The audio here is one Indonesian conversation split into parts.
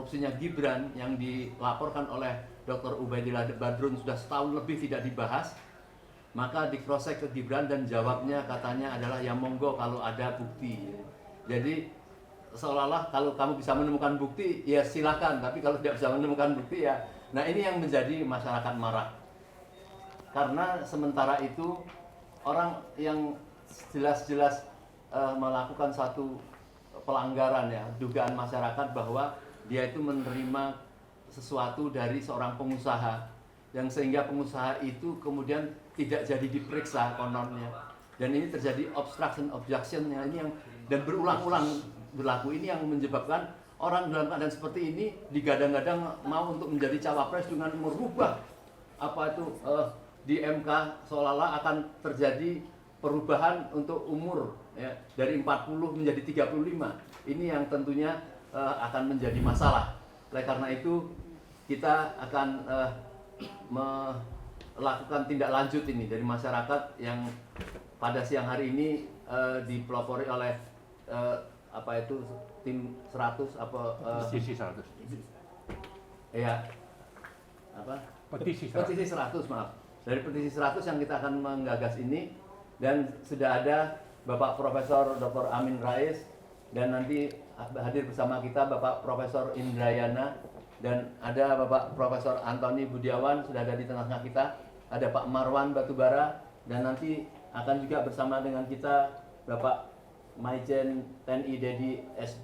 korupsinya Gibran yang dilaporkan oleh Dr. Ubaidillah Badrun sudah setahun lebih tidak dibahas, maka dikrosek ke Gibran dan jawabnya katanya adalah ya monggo kalau ada bukti. Jadi seolah-olah kalau kamu bisa menemukan bukti ya silakan, tapi kalau tidak bisa menemukan bukti ya. Nah ini yang menjadi masyarakat marah. Karena sementara itu orang yang jelas-jelas melakukan satu pelanggaran ya, dugaan masyarakat bahwa dia itu menerima sesuatu dari seorang pengusaha yang sehingga pengusaha itu kemudian tidak jadi diperiksa kononnya, dan ini terjadi obstruction objection ini yang dan berulang-ulang berlaku. Ini yang menyebabkan orang dalam keadaan seperti ini digadang-gadang mau untuk menjadi cawapres dengan merubah apa itu di MK, seolah-olah akan terjadi perubahan untuk umur ya, dari 40 menjadi 35. Ini yang tentunya akan menjadi masalah. Oleh karena itu kita akan melakukan tindak lanjut ini dari masyarakat yang pada siang hari ini dipelopori oleh apa itu tim 100 apa petisi 100. Ya. Apa? Petisi 100, maaf. Dari petisi 100 yang kita akan menggagas ini, dan sudah ada Bapak Profesor Dr. Amin Rais, dan nanti hadir bersama kita Bapak Profesor Indrayana, dan ada Bapak Profesor Antoni Budiawan sudah ada di tengah-tengah kita, ada Pak Marwan Batubara, dan nanti akan juga bersama dengan kita Bapak Maijen TNI Dedi S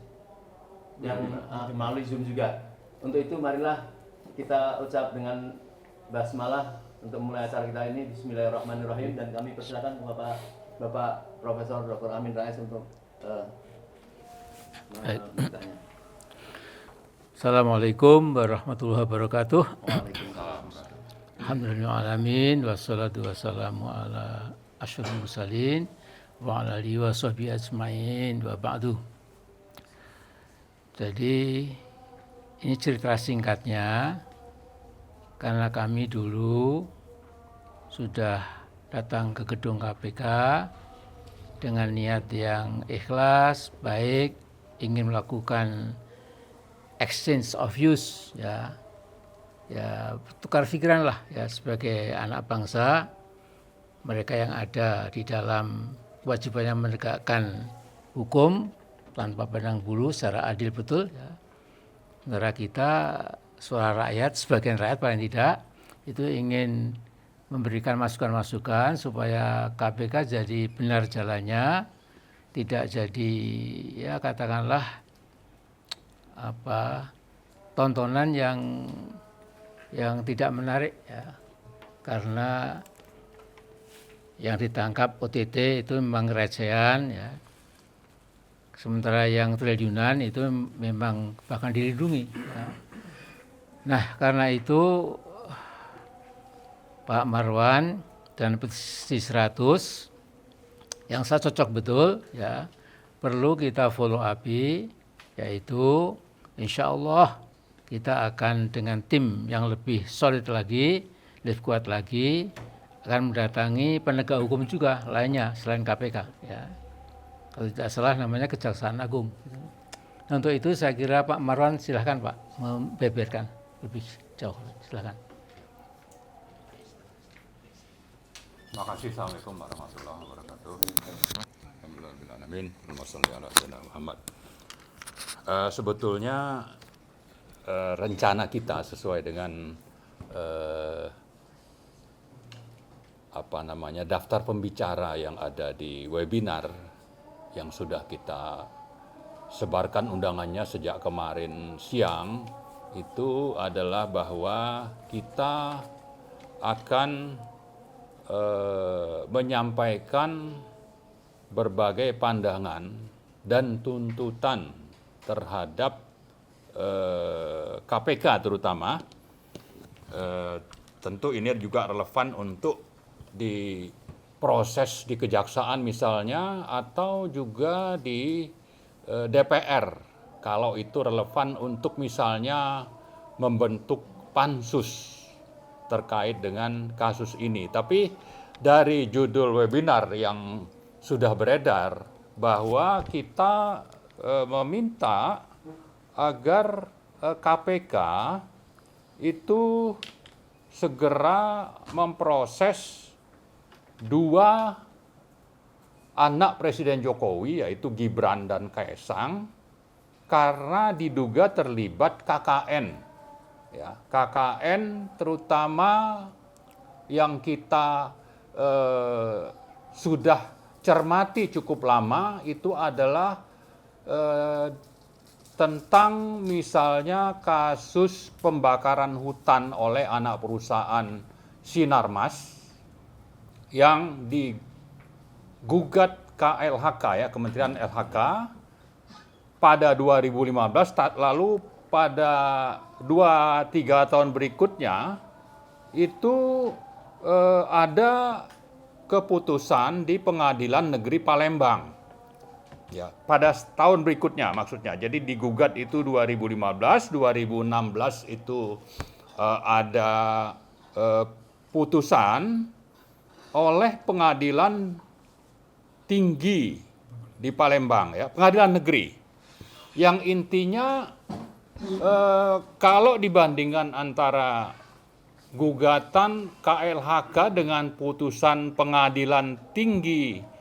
yang melalui Zoom juga. Untuk itu marilah kita ucap dengan basmalah untuk memulai acara kita ini. Bismillahirrahmanirrahim, dan kami persilakan Bapak Profesor Dr. Amin Rais untuk bertanya. Assalamualaikum warahmatullahi wabarakatuh. Waalaikumsalam. Alhamdulillahirrahmanirrahim. Wassalatu wassalamu ala asyrofil mursalin wa ala alihi wa sahbihi ajmain wa ba'du. Jadi ini cerita singkatnya, karena kami dulu sudah datang ke gedung KPK dengan niat yang ikhlas, baik, ingin melakukan exchange of views, ya tukar pikiran lah ya, sebagai anak bangsa, mereka yang ada di dalam kewajibannya menegakkan hukum tanpa pandang bulu secara adil betul ya. Negara kita, suara rakyat, sebagian rakyat paling tidak, itu ingin memberikan masukan-masukan supaya KPK jadi benar jalannya, tidak jadi ya katakanlah tontonan yang tidak menarik ya. Karena yang ditangkap OTT itu memang recehan ya. Sementara yang triliunan itu memang bahkan dilindungi ya. Nah, karena itu Pak Marwan dan petisi 100 yang saya cocok betul ya, perlu kita follow up, yaitu insya Allah kita akan dengan tim yang lebih solid lagi, lebih kuat lagi, akan mendatangi penegak hukum juga lainnya selain KPK ya. Kalau tidak salah namanya Kejaksaan Agung. Nah, untuk itu saya kira Pak Marwan silahkan Pak membeberkan lebih jauh, silahkan. Terima kasih. Assalamualaikum warahmatullahi wabarakatuh. Alhamdulillahirrahmanirrahim. Allahumma shalli ala sayyidina Muhammad. Sebetulnya rencana kita sesuai dengan daftar pembicara yang ada di webinar yang sudah kita sebarkan undangannya sejak kemarin siang, itu adalah bahwa kita akan menyampaikan berbagai pandangan dan tuntutan terhadap KPK terutama. Tentu ini juga relevan untuk di proses di kejaksaan misalnya, atau juga di DPR kalau itu relevan untuk misalnya membentuk pansus terkait dengan kasus ini. Tapi dari judul webinar yang sudah beredar bahwa kita meminta agar KPK itu segera memproses dua anak Presiden Jokowi, yaitu Gibran dan Kaesang, karena diduga terlibat KKN. Ya, KKN terutama yang kita sudah cermati cukup lama itu adalah tentang misalnya kasus pembakaran hutan oleh anak perusahaan Sinarmas yang digugat KLHK, ya, Kementerian LHK pada 2015, lalu pada 2-3 tahun berikutnya itu ada keputusan di Pengadilan Negeri Palembang. Ya, pada tahun berikutnya maksudnya. Jadi digugat itu 2015, 2016 itu ada putusan oleh Pengadilan Tinggi di Palembang, ya, Pengadilan Negeri. Yang intinya kalau dibandingkan antara gugatan KLHK dengan putusan Pengadilan Tinggi,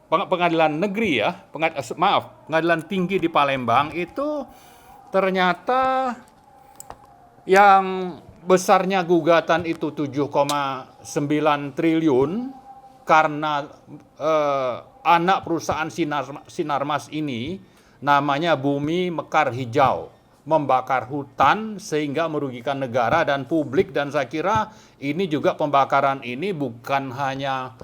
Pengadilan Negeri, ya, Pengadilan Tinggi di Palembang itu ternyata yang besarnya gugatan itu 7,9 triliun karena anak perusahaan Sinarmas ini namanya Bumi Mekar Hijau, membakar hutan sehingga merugikan negara dan publik, dan saya kira ini juga pembakaran ini bukan hanya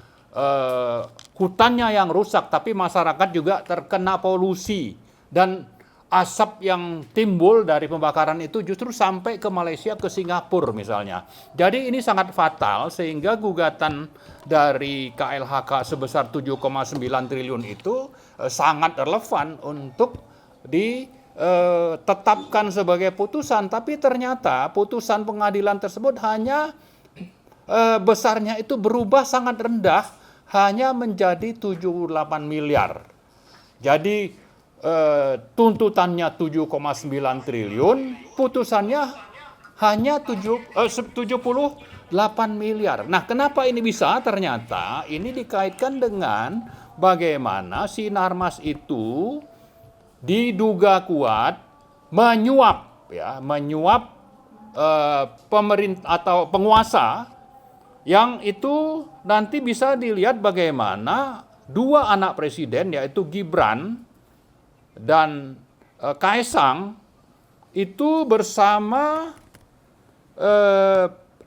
hutannya yang rusak, tapi masyarakat juga terkena polusi, dan asap yang timbul dari pembakaran itu justru sampai ke Malaysia, ke Singapura misalnya. Jadi ini sangat fatal, sehingga gugatan dari KLHK sebesar 7,9 triliun itu sangat relevan untuk ditetapkan sebagai putusan. Tapi ternyata putusan pengadilan tersebut hanya besarnya itu berubah sangat rendah, hanya menjadi 78 miliar. Jadi tuntutannya 7,9 triliun, putusannya hanya 78 miliar. Nah, kenapa ini bisa? Ternyata ini dikaitkan dengan bagaimana Sinarmas itu diduga kuat menyuap, ya, pemerintah atau penguasa, yang itu nanti bisa dilihat bagaimana dua anak presiden, yaitu Gibran dan Kaesang, itu bersama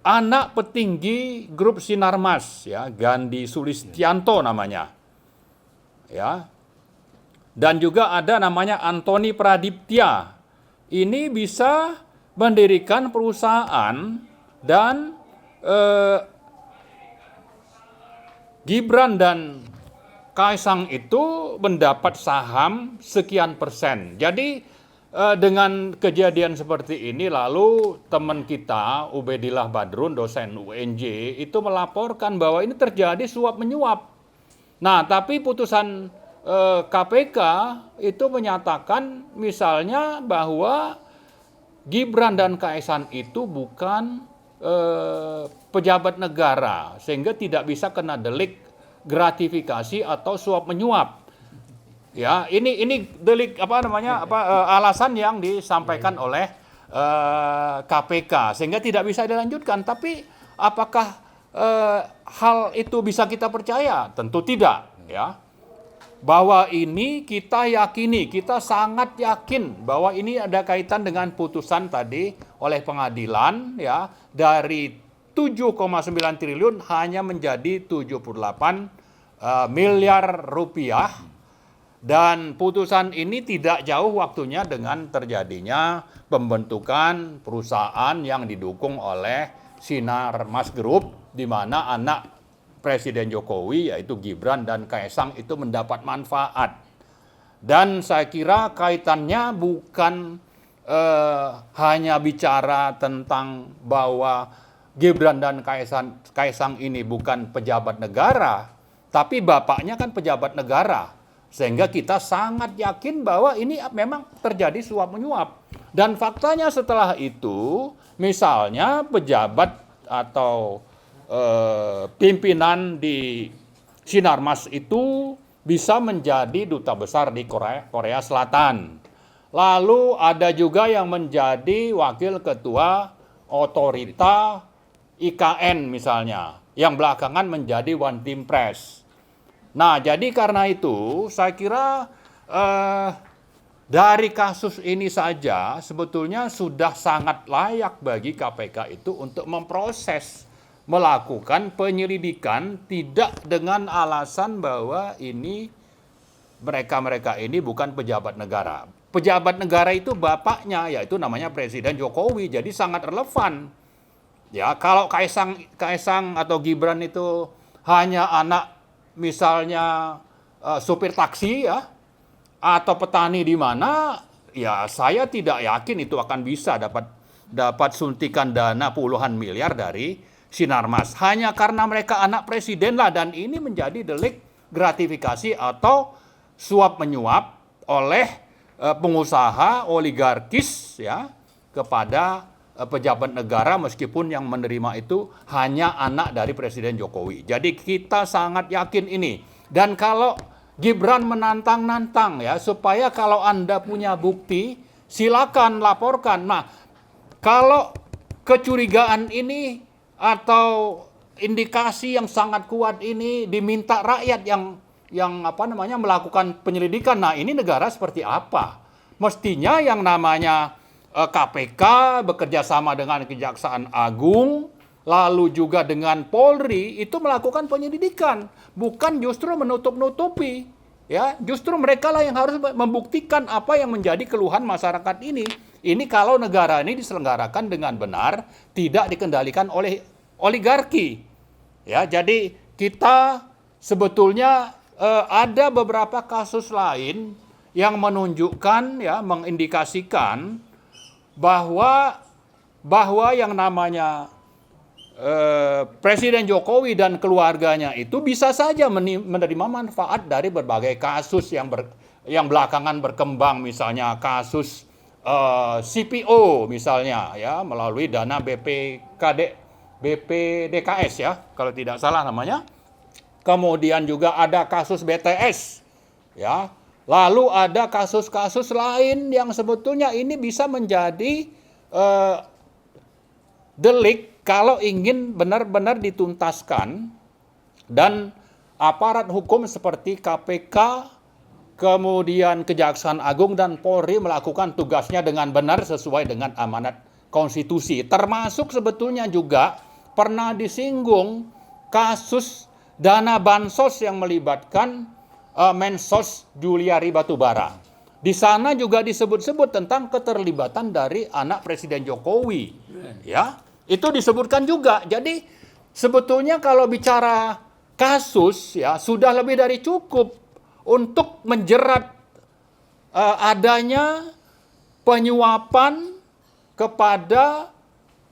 anak petinggi grup Sinarmas, ya, Gandhi Sulistianto namanya, ya, dan juga ada namanya Antoni Pradiptya. Ini bisa mendirikan perusahaan, dan Gibran dan Kaesang itu mendapat saham sekian persen. Jadi dengan kejadian seperti ini, lalu teman kita Ubedillah Badrun, dosen UNJ, itu melaporkan bahwa ini terjadi suap menyuap. Nah, tapi putusan KPK itu menyatakan misalnya bahwa Gibran dan Kaesang itu bukan pejabat negara, sehingga tidak bisa kena delik gratifikasi atau suap menyuap. Ya, ini delik alasan yang disampaikan oleh KPK, sehingga tidak bisa dilanjutkan. Tapi apakah hal itu bisa kita percaya? Tentu tidak, ya. Bahwa ini kita yakini, kita sangat yakin bahwa ini ada kaitan dengan putusan tadi oleh pengadilan, ya, dari 7,9 triliun hanya menjadi 78 miliar rupiah, dan putusan ini tidak jauh waktunya dengan terjadinya pembentukan perusahaan yang didukung oleh Sinarmas Group, di mana anak Presiden Jokowi yaitu Gibran dan Kaesang itu mendapat manfaat. Dan saya kira kaitannya bukan hanya bicara tentang bahwa Gibran dan Kaesang ini bukan pejabat negara, tapi bapaknya kan pejabat negara. Sehingga kita sangat yakin bahwa ini memang terjadi suap menyuap. Dan faktanya setelah itu, misalnya pejabat atau pimpinan di Sinarmas itu bisa menjadi duta besar di Korea Selatan. Lalu ada juga yang menjadi wakil ketua otorita IKN misalnya, yang belakangan menjadi One Team Press. Nah, jadi karena itu saya kira dari kasus ini saja sebetulnya sudah sangat layak bagi KPK itu untuk memproses, melakukan penyelidikan tidak dengan alasan bahwa ini mereka ini bukan pejabat negara. Pejabat negara itu bapaknya, yaitu namanya Presiden Jokowi, jadi sangat relevan. Ya, kalau Kaisang atau Gibran itu hanya anak misalnya supir taksi ya, atau petani di mana, ya saya tidak yakin itu akan bisa dapat suntikan dana puluhan miliar dari Sinarmas. Hanya karena mereka anak presiden lah, dan ini menjadi delik gratifikasi atau suap menyuap oleh pengusaha oligarkis ya kepada pejabat negara, meskipun yang menerima itu hanya anak dari Presiden Jokowi. Jadi kita sangat yakin ini. Dan kalau Gibran menantang-nantang ya, supaya kalau Anda punya bukti, silakan laporkan. Nah, kalau kecurigaan ini atau indikasi yang sangat kuat ini diminta rakyat yang melakukan penyelidikan, nah ini negara seperti apa? Mestinya yang namanya KPK bekerja sama dengan Kejaksaan Agung, lalu juga dengan Polri itu melakukan penyelidikan, bukan justru menutup-nutupi. Ya, justru mereka lah yang harus membuktikan apa yang menjadi keluhan masyarakat ini. Ini kalau negara ini diselenggarakan dengan benar, tidak dikendalikan oleh oligarki. Ya, jadi kita sebetulnya ada beberapa kasus lain yang menunjukkan ya, mengindikasikan bahwa yang namanya Presiden Jokowi dan keluarganya itu bisa saja menerima manfaat dari berbagai kasus yang belakangan berkembang, misalnya kasus CPO misalnya ya, melalui dana BPDKS ya kalau tidak salah namanya. Kemudian juga ada kasus BTS ya. Lalu ada kasus-kasus lain yang sebetulnya ini bisa menjadi delik kalau ingin benar-benar dituntaskan, dan aparat hukum seperti KPK, kemudian Kejaksaan Agung dan Polri melakukan tugasnya dengan benar sesuai dengan amanat konstitusi. Termasuk sebetulnya juga pernah disinggung kasus dana bansos yang melibatkan Mensos Juliari Batubara. Di sana juga disebut-sebut tentang keterlibatan dari anak Presiden Jokowi. Ya, itu disebutkan juga. Jadi sebetulnya kalau bicara kasus ya sudah lebih dari cukup untuk menjerat adanya penyuapan kepada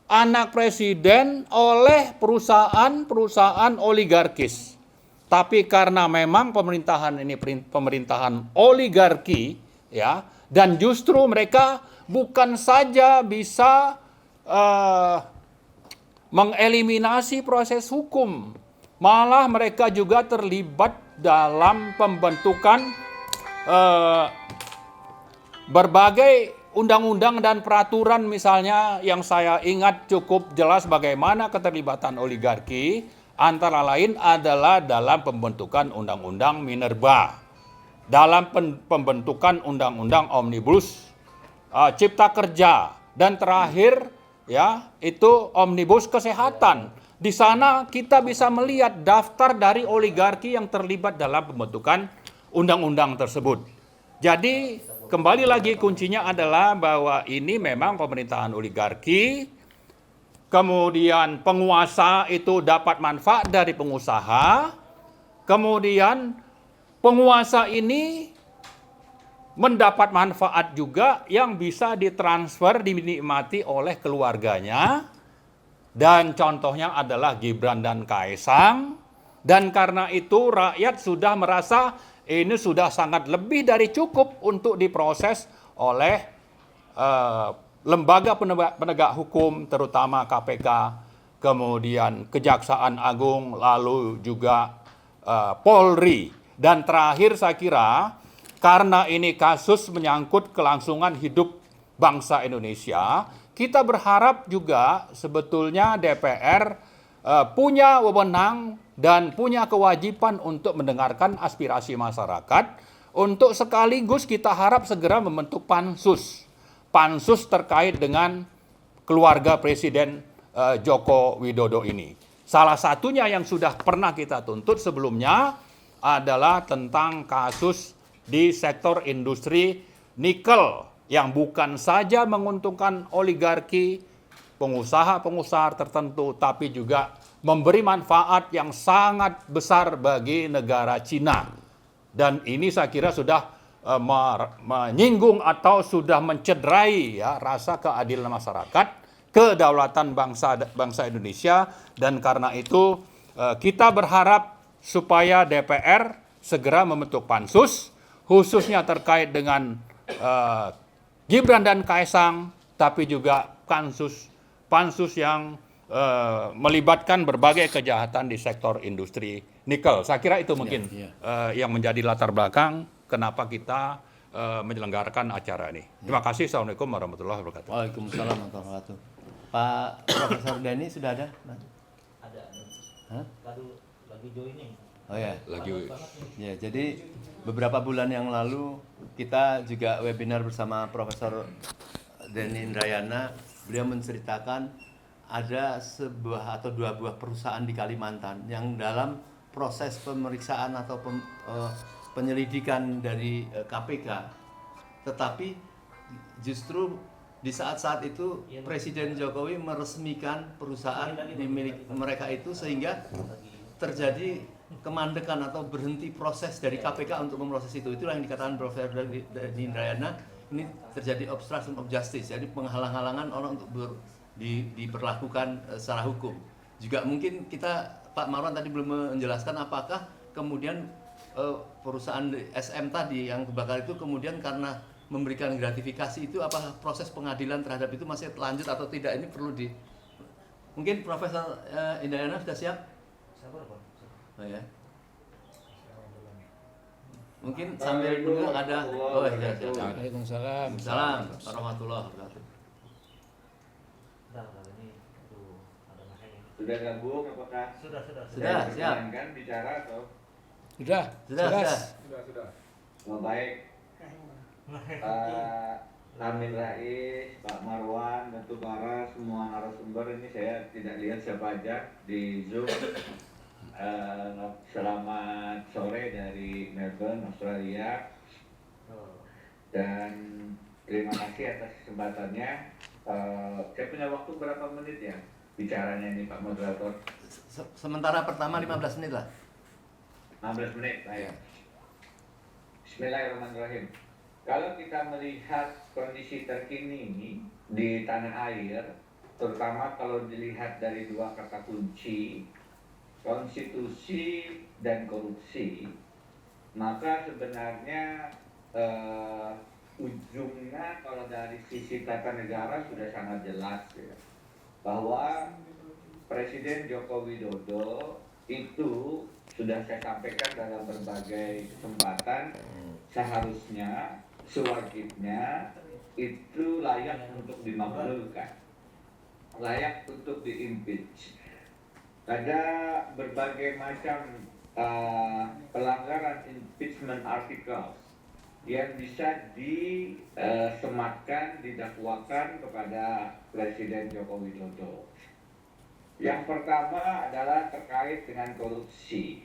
anak presiden oleh perusahaan-perusahaan oligarkis. Tapi karena memang pemerintahan ini pemerintahan oligarki ya, dan justru mereka bukan saja bisa mengeliminasi proses hukum, malah mereka juga terlibat dalam pembentukan berbagai undang-undang dan peraturan, misalnya yang saya ingat cukup jelas bagaimana keterlibatan oligarki, antara lain adalah dalam pembentukan undang-undang minerba, dalam pembentukan undang-undang omnibus cipta kerja, dan terakhir ya itu omnibus kesehatan. Di sana kita bisa melihat daftar dari oligarki yang terlibat dalam pembentukan undang-undang tersebut. Jadi kembali lagi kuncinya adalah bahwa ini memang pemerintahan oligarki. Kemudian penguasa itu dapat manfaat dari pengusaha. Kemudian penguasa ini mendapat manfaat juga yang bisa ditransfer, dinikmati oleh keluarganya. Dan contohnya adalah Gibran dan Kaisang. Dan karena itu rakyat sudah merasa ini sudah sangat lebih dari cukup untuk diproses oleh lembaga penegak hukum, terutama KPK, kemudian Kejaksaan Agung, lalu juga Polri. Dan terakhir saya kira, karena ini kasus menyangkut kelangsungan hidup bangsa Indonesia, kita berharap juga sebetulnya DPR punya wewenang dan punya kewajiban untuk mendengarkan aspirasi masyarakat, untuk sekaligus kita harap segera membentuk pansus terkait dengan keluarga Presiden Joko Widodo ini. Salah satunya yang sudah pernah kita tuntut sebelumnya adalah tentang kasus di sektor industri nikel yang bukan saja menguntungkan oligarki, pengusaha-pengusaha tertentu, tapi juga memberi manfaat yang sangat besar bagi negara Cina. Dan ini saya kira sudah menyinggung atau sudah mencederai ya, rasa keadilan masyarakat, kedaulatan bangsa Indonesia, dan karena itu kita berharap supaya DPR segera membentuk pansus, khususnya terkait dengan Gibran dan Kaesang, tapi juga pansus yang melibatkan berbagai kejahatan di sektor industri nikel. Saya kira itu mungkin yang menjadi latar belakang kenapa kita menyelenggarakan acara ini. Terima kasih. Assalamualaikum warahmatullahi wabarakatuh. Waalaikumsalam warahmatullahi wabarakatuh. Pak Profesor Denny sudah ada? Ada. Hah? Baru lagi joining. Oh ya. Lagi Ya, jadi beberapa bulan yang lalu kita juga webinar bersama Profesor Denny Indrayana. Beliau menceritakan ada sebuah atau dua buah perusahaan di Kalimantan yang dalam proses pemeriksaan atau penyelidikan dari KPK, tetapi justru di saat-saat itu Presiden Jokowi meresmikan perusahaan di milik mereka itu, sehingga terjadi kemandekan atau berhenti proses dari KPK untuk memproses itu. Itulah yang dikatakan Profesor Denny Indrayana, ini terjadi obstruction of justice, jadi penghalang-halangan orang untuk diperlakukan secara hukum. Juga mungkin Pak Marwan tadi belum menjelaskan apakah kemudian perusahaan SM tadi yang kebakar itu kemudian karena memberikan gratifikasi itu, apakah proses pengadilan terhadap itu masih lanjut atau tidak? Ini perlu mungkin Profesor Indrayana sudah siap? Oh ya. Mungkin sambil dulu ada. Oh ya. Waalaikumsalam. Salam warahmatullahi wabarakatuh. Sudah gabung apakah? Sudah. Sudah, siap. Kan bicara atau? Sudah. Oh, baik. Pak Amin Rais, Pak Marwan, Datu Bara, semua narasumber ini saya tidak lihat siapa aja di Zoom. Selamat sore dari Melbourne, Australia. Dan terima kasih atas kesempatannya. Saya punya waktu berapa menit ya bicaranya ini Pak Moderator? Sementara pertama 15 menit lah. 15 menit, baik. Bismillahirrahmanirrahim. Kalau kita melihat kondisi terkini ini di tanah air, terutama kalau dilihat dari dua kata kunci, konstitusi dan korupsi, maka sebenarnya ujungnya kalau dari sisi tata negara sudah sangat jelas ya, bahwa Presiden Joko Widodo itu sudah saya sampaikan dalam berbagai kesempatan, seharusnya sewajibnya itu layak untuk dimakzulkan, layak untuk diimpeach. Ada berbagai macam pelanggaran impeachment articles yang bisa disematkan, didakwakan kepada Presiden Joko Widodo. Yang pertama adalah terkait dengan korupsi.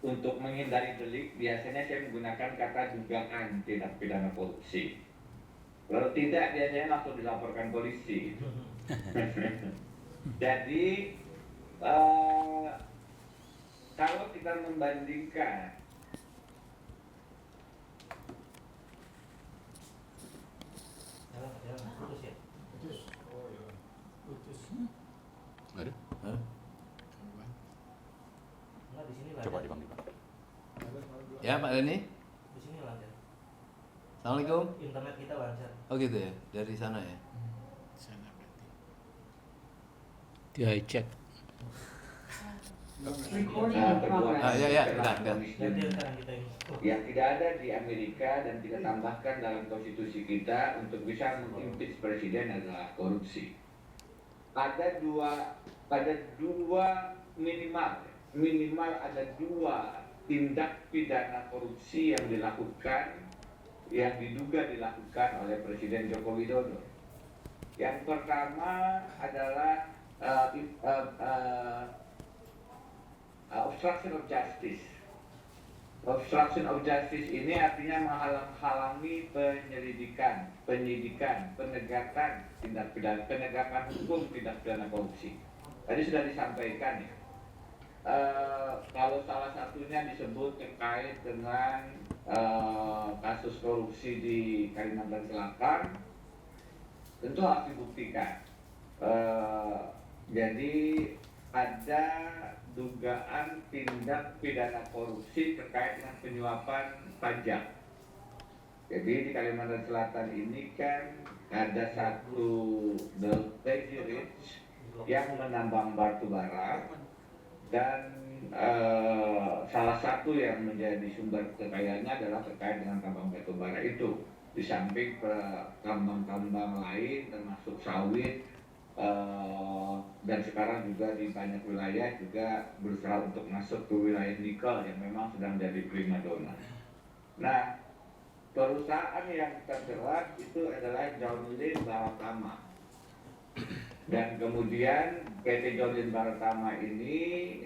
Untuk menghindari delik, biasanya saya menggunakan kata dugaan tindak pidana korupsi. Kalau tidak, biasanya langsung dilaporkan polisi. Jadi, kalau kita membandingkan Ada? Enggak, di sini Coba dibangun. Ya Pak Reni. Di sini lancar. Assalamualaikum. Internet kita lancar. Oh gitu ya, dari sana ya. Di hijack. Ya, udah. Gantian sekarang kita ini. Yang tidak ada di Amerika dan kita tambahkan dalam konstitusi kita untuk bisa mengimpeach presiden adalah korupsi. Ada dua minimal ada dua tindak pidana korupsi yang diduga dilakukan oleh Presiden Joko Widodo. Yang pertama adalah obstruction of justice. Obstruction of justice ini artinya menghalang-halangi penyidikan, penegakan hukum tindak pidana korupsi. Tadi sudah disampaikan ya. Kalau salah satunya disebut terkait dengan kasus korupsi di Kalimantan Selatan, tentu harus dibuktikan. Jadi ada dugaan tindak pidana korupsi terkait dengan penyuapan pajak. Jadi di Kalimantan Selatan ini kan ada satu Crazy Rich yang menambang batu bara dan salah satu yang menjadi sumber kekayaannya adalah terkait dengan tambang batu bara itu. Di samping tambang-tambang lain termasuk sawit, dan sekarang juga di banyak wilayah juga berusaha untuk masuk ke wilayah nikel yang memang sedang jadi primadona. Nah, perusahaan yang terjerat itu adalah Johnlyn Baratama. Dan kemudian PT Johnlyn Baratama ini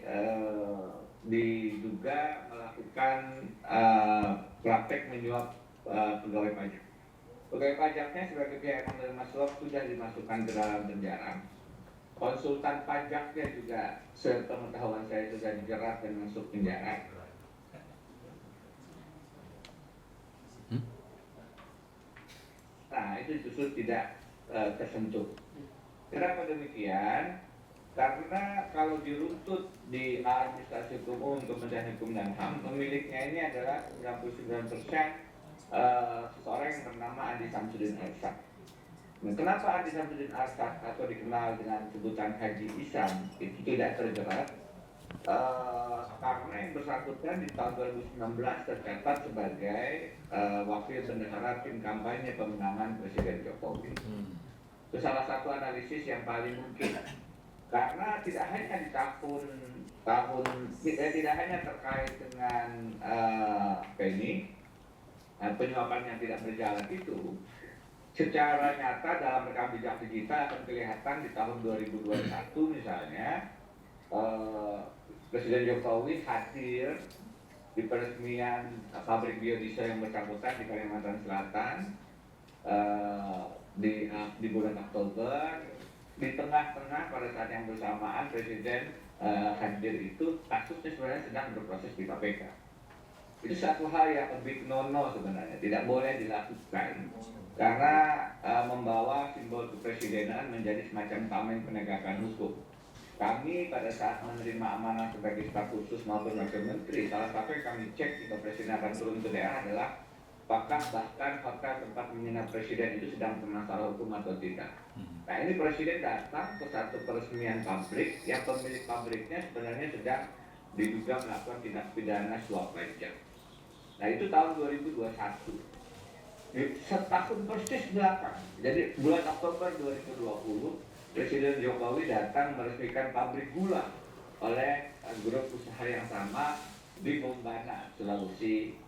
diduga melakukan praktek menyuap pegawai pajak. Pegawai pajaknya sebagai pihak yang menerima suap sudah dimasukkan ke dalam penjara. Konsultan pajaknya juga sepengetahuan saya sudah dijerat dan masuk penjara. Nah, itu justru tidak tersentuh. Kenapa demikian? Karena kalau diruntut di administrasi hukum Kementerian Hukum dan HAM, pemiliknya ini adalah 99% seseorang yang bernama Andi Samsudin Arsyad. Nah, kenapa Andi Samsudin Arsyad atau dikenal dengan sebutan Haji Isam itu tidak terjerat? Karena yang bersangkutan di tahun 2019 tercatat sebagai wakil bendahara tim kampanye pemenangan Presiden Jokowi. Itu salah satu analisis yang paling mungkin. Karena tidak hanya di tidak hanya terkait dengan penyuapan yang tidak berjalan itu, secara nyata dalam rekam jejak digital akan kelihatan di tahun 2021 misalnya Presiden Jokowi hadir di peresmian pabrik biodiesel yang bersangkutan di Kalimantan Selatan di bulan Oktober. Di tengah-tengah pada saat yang bersamaan Presiden hadir itu, kasusnya sebenarnya sedang berproses di KPK. Itu satu hal yang a big no-no sebenarnya, tidak boleh dilakukan karena membawa simbol kepresidenan menjadi semacam tameng penegakan hukum. Kami pada saat menerima amanah sebagai staf khusus maupun wakil menteri, salah satu yang kami cek jika presiden akan turun ke daerah adalah apakah bahkan hotel tempat menginap presiden itu sedang bermasalah hukum atau tidak. Nah, ini presiden datang ke satu peresmian pabrik yang pemilik pabriknya sebenarnya sedang diduga melakukan tindak pidana suap pajak. Nah, itu tahun 2021. Setahun persis belakang. Jadi bulan Oktober 2020, Presiden Jokowi datang meresmikan pabrik gula oleh grup usaha yang sama di Bombana, Sulawesi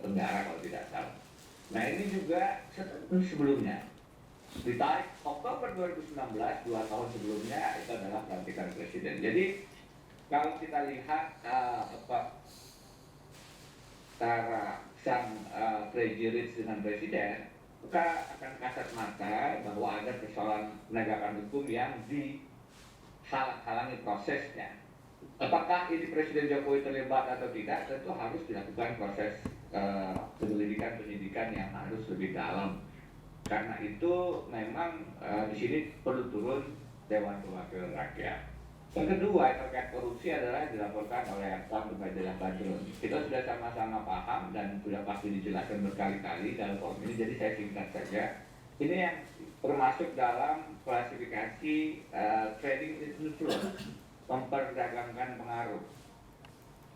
Tenggara kalau tidak salah. Nah, ini juga sebelumnya. Ditarik Oktober 2019, 2 tahun sebelumnya itu adalah pelantikan presiden. Jadi kalau kita lihat antara sang Crazy Rich dengan presiden, maka akan kasat mata bahwa ada persoalan penegakan hukum yang dihalang-halangi prosesnya. Apakah ini Presiden Jokowi terlibat atau tidak, tentu harus dilakukan proses penyidikan yang harus lebih dalam. Karena itu memang di sini perlu turun Dewan Perwakilan Rakyat. Yang kedua terkait korupsi adalah yang dilaporkan oleh Bang Ubaidillah Badrun. Kita sudah sama-sama paham dan sudah pasti dijelaskan berkali-kali dalam forum ini, jadi saya singkat saja. Ini yang termasuk dalam klasifikasi trading influence, memperdagangkan pengaruh.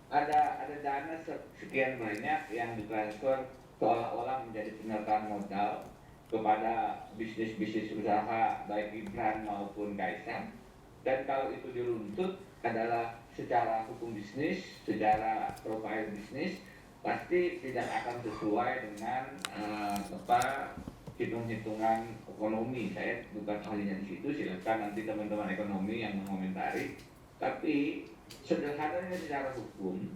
Ada dana sekian banyak yang ditransfer seolah-olah menjadi penyertaan modal kepada bisnis-bisnis usaha baik Gibran maupun Kaisang. Dan kalau itu diruntut adalah secara hukum bisnis, secara profil bisnis, pasti tidak akan sesuai dengan hitung-hitungan ekonomi. Saya bukan ahlinya di situ, silakan nanti teman-teman ekonomi yang mengomentari. Tapi sederhananya secara hukum,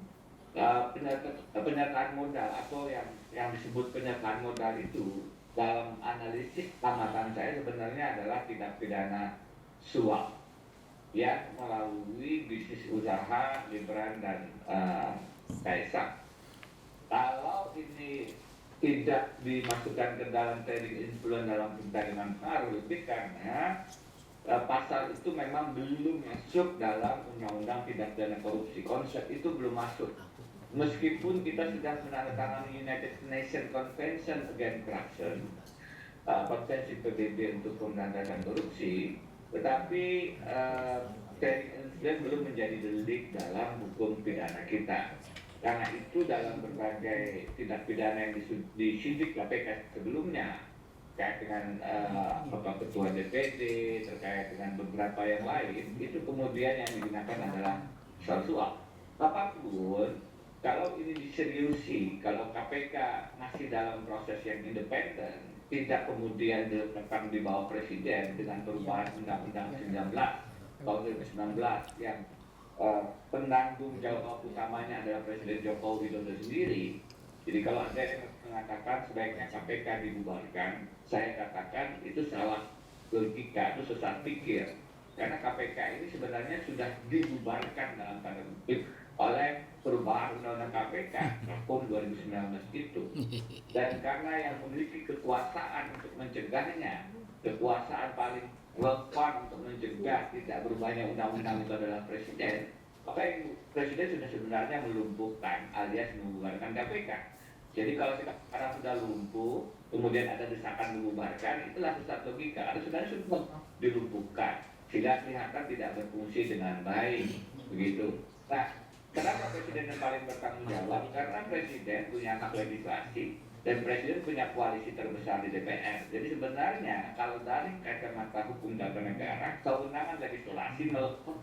penyertaan modal atau yang disebut penyertaan modal itu dalam analisis amatan saya sebenarnya adalah tindak pidana suap yang melalui bisnis usaha Gibran dan Kaisang. Kalau ini tidak dimasukkan ke dalam trading influence dalam perdagangan pengaruh, lebih karena pasal itu memang belum masuk dalam undang-undang tindak pidana korupsi. Konsep itu belum masuk. Meskipun kita sudah menandatangani United Nations Convention Against Corruption, konvensi PBB untuk pemberantasan korupsi, tetapi trading influence belum menjadi delik dalam hukum pidana kita. Karena itu dalam berbagai tindak pidana yang disidik KPK sebelumnya, terkait dengan ketua DPD, terkait dengan beberapa yang lain, itu kemudian yang digunakan adalah soal suap. Apapun, kalau ini diseriusi, kalau KPK masih dalam proses yang independen, tidak kemudian diletakkan di bawah presiden dengan perubahan Undang-Undang 19 tahun 2019 yang penanggung jawab utamanya adalah Presiden Joko Widodo sendiri. Jadi kalau ada yang mengatakan sebaiknya KPK dibubarkan, saya katakan itu salah logika, itu sesat pikir. Karena KPK ini sebenarnya sudah dibubarkan dalam tanda kutip oleh perubahan undang-undang KPK tahun 2019 itu. Dan karena yang memiliki kekuasaan untuk mencegahnya, kekuasaan paling relevan untuk mencegah tidak berubahnya undang-undang itu adalah presiden, maka yang presiden sudah sebenarnya melumpuhkan alias membubarkan KPK. Jadi kalau sekarang sudah lumpuh, kemudian ada desakan membubarkan, itulah sesat logika. Ada sebenarnya sudah dilumpuhkan, sehingga kelihatan tidak berfungsi dengan baik, begitu. Nah, kenapa presiden yang paling bertanggung jawab? Karena presiden punya hak legislasi dan presiden punya koalisi terbesar di DPR. Jadi sebenarnya kalau dari kacamata hukum tata negara, kewenangan legislasi melekat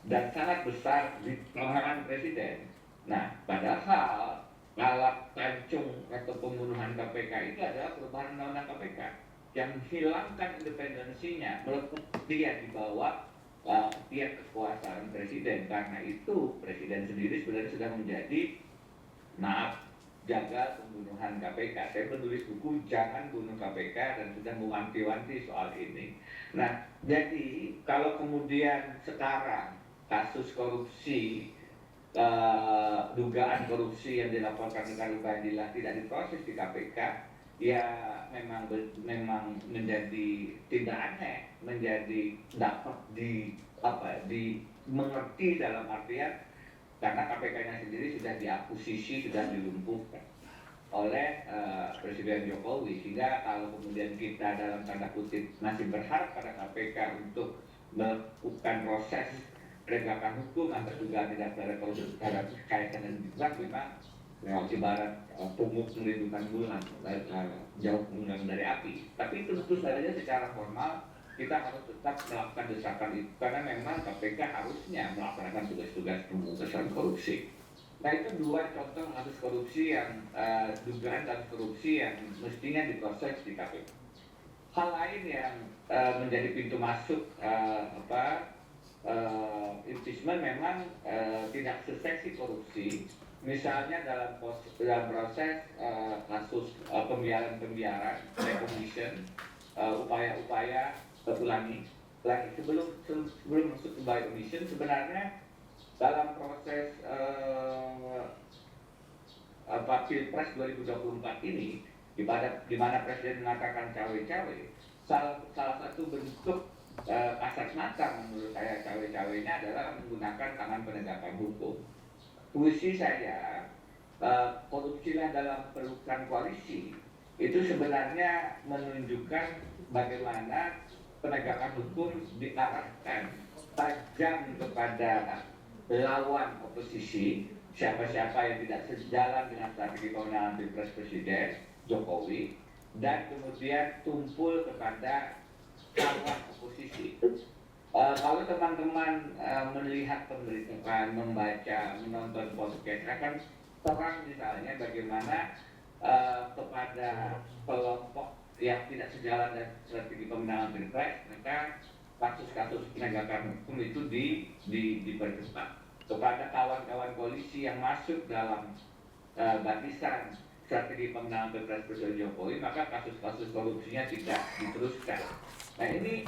dan sangat besar di tangan presiden. Nah, padahal alat pancung atau pembunuhan KPK itu adalah perubahan undang-undang KPK yang menghilangkan independensinya, melekat dia di bawah tiap kekuasaan presiden. Karena itu presiden sendiri sebenarnya sudah menjadi jaga pembunuhan KPK. Saya menulis buku Jangan Bunuh KPK dan sudah mewanti-wanti soal ini. Nah, jadi kalau kemudian sekarang kasus korupsi, dugaan korupsi yang dilaporkan dengan Ubaidillah tidak diproses di KPK, ya memang menjadi tidak aneh, menjadi dapat dimengerti dalam artian karena KPK-nya sendiri sudah diakusisi, sudah dilumpuhkan oleh Presiden Jokowi. Sehingga kalau kemudian kita dalam tanda kutip masih berharap pada KPK untuk melakukan proses penegakan hukum atas dugaan tindak pidana korupsi terhadap Kaisang dan Gibran, memang ibarat pungut melindungi bulan, jauh mengundang dari api. Tapi tentu saja secara formal kita harus tetap melakukan desakan itu karena memang KPK harusnya melaksanakan tugas-tugas pemberantasan korupsi. Nah, itu dua contoh kasus korupsi yang dugaan kasus korupsi yang mestinya diproses di KPK. Hal lain yang menjadi pintu masuk impeachment memang tidak seseksi korupsi. Misalnya dalam proses kasus pembiaran, recognition, upaya-upaya ulangi sebelum masuk ke by-omission, sebenarnya dalam proses Pilpres 2024 ini, di mana Presiden mengatakan cawe-cawe, salah satu bentuk kasat mata menurut saya cawe-cawenya adalah menggunakan tangan penegakan hukum. Puisi saya, korupsilah dalam pelukan koalisi, itu sebenarnya menunjukkan bagaimana penegakan hukum diarahkan tajam kepada lawan oposisi, siapa-siapa yang tidak sejalan dengan strategi pemenangan Pilpres Presiden Jokowi, dan kemudian tumpul kepada lawan oposisi. Kalau teman-teman melihat pemberitaan, membaca, menonton podcast, akan terang misalnya bagaimana kepada kelompok yang tidak sejalan dengan strategi pemenangan Pilpres, maka kasus-kasus penegakan hukum itu dipercepat. Kepada kawan-kawan koalisi yang masuk dalam barisan strategi pemenangan Pilpres Presiden Jokowi, maka kasus-kasus korupsinya tidak diteruskan. Nah ini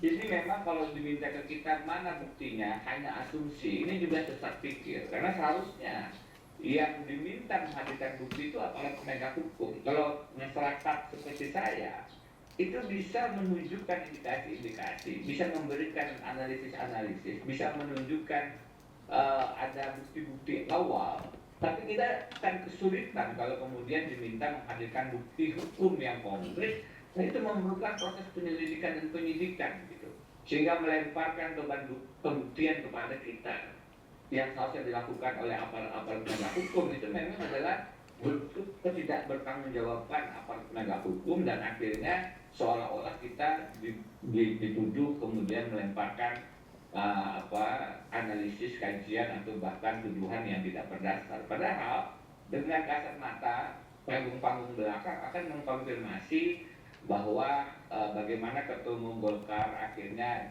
memang kalau diminta ke kita mana buktinya, hanya asumsi. Ini juga sesat pikir, karena seharusnya yang diminta menghadirkan bukti itu aparat penegak hukum. Kalau masyarakat seperti saya, itu bisa menunjukkan indikasi-indikasi, bisa memberikan analisis-analisis, bisa menunjukkan ada bukti-bukti awal. Tapi kita akan kesulitan kalau kemudian diminta menghadirkan bukti hukum yang konkret. Nah, itu memerlukan proses penyelidikan dan penyidikan gitu. Sehingga melemparkan beban pembuktian kepada kita. Yang harusnya dilakukan oleh aparat penegak hukum itu memang adalah bentuk ketidakbertanggungjawaban aparat penegak hukum, dan akhirnya seolah-olah kita dituduh kemudian melemparkan analisis, kajian, atau bahkan tuduhan yang tidak berdasar. Padahal dengan kasat mata, panggung-panggung belakang akan mengkonfirmasi bahwa bagaimana Ketua Umum Golkar akhirnya